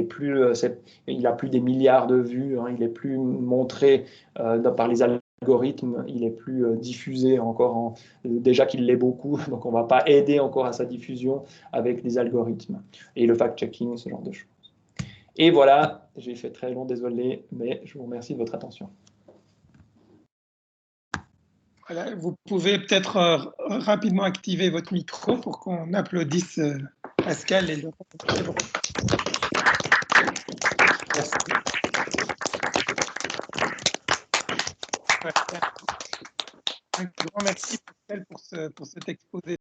a plus des milliards de vues, il est plus montré par les algorithmes, il est plus diffusé encore, déjà qu'il l'est beaucoup, donc on ne va pas aider encore à sa diffusion avec des algorithmes. Et le fact-checking, ce genre de choses. Et voilà, j'ai fait très long, désolé, mais je vous remercie de votre attention. Voilà, vous pouvez peut-être rapidement activer votre micro pour qu'on applaudisse Pascal et Laurent. Merci. Un grand merci Pascal pour cet exposé.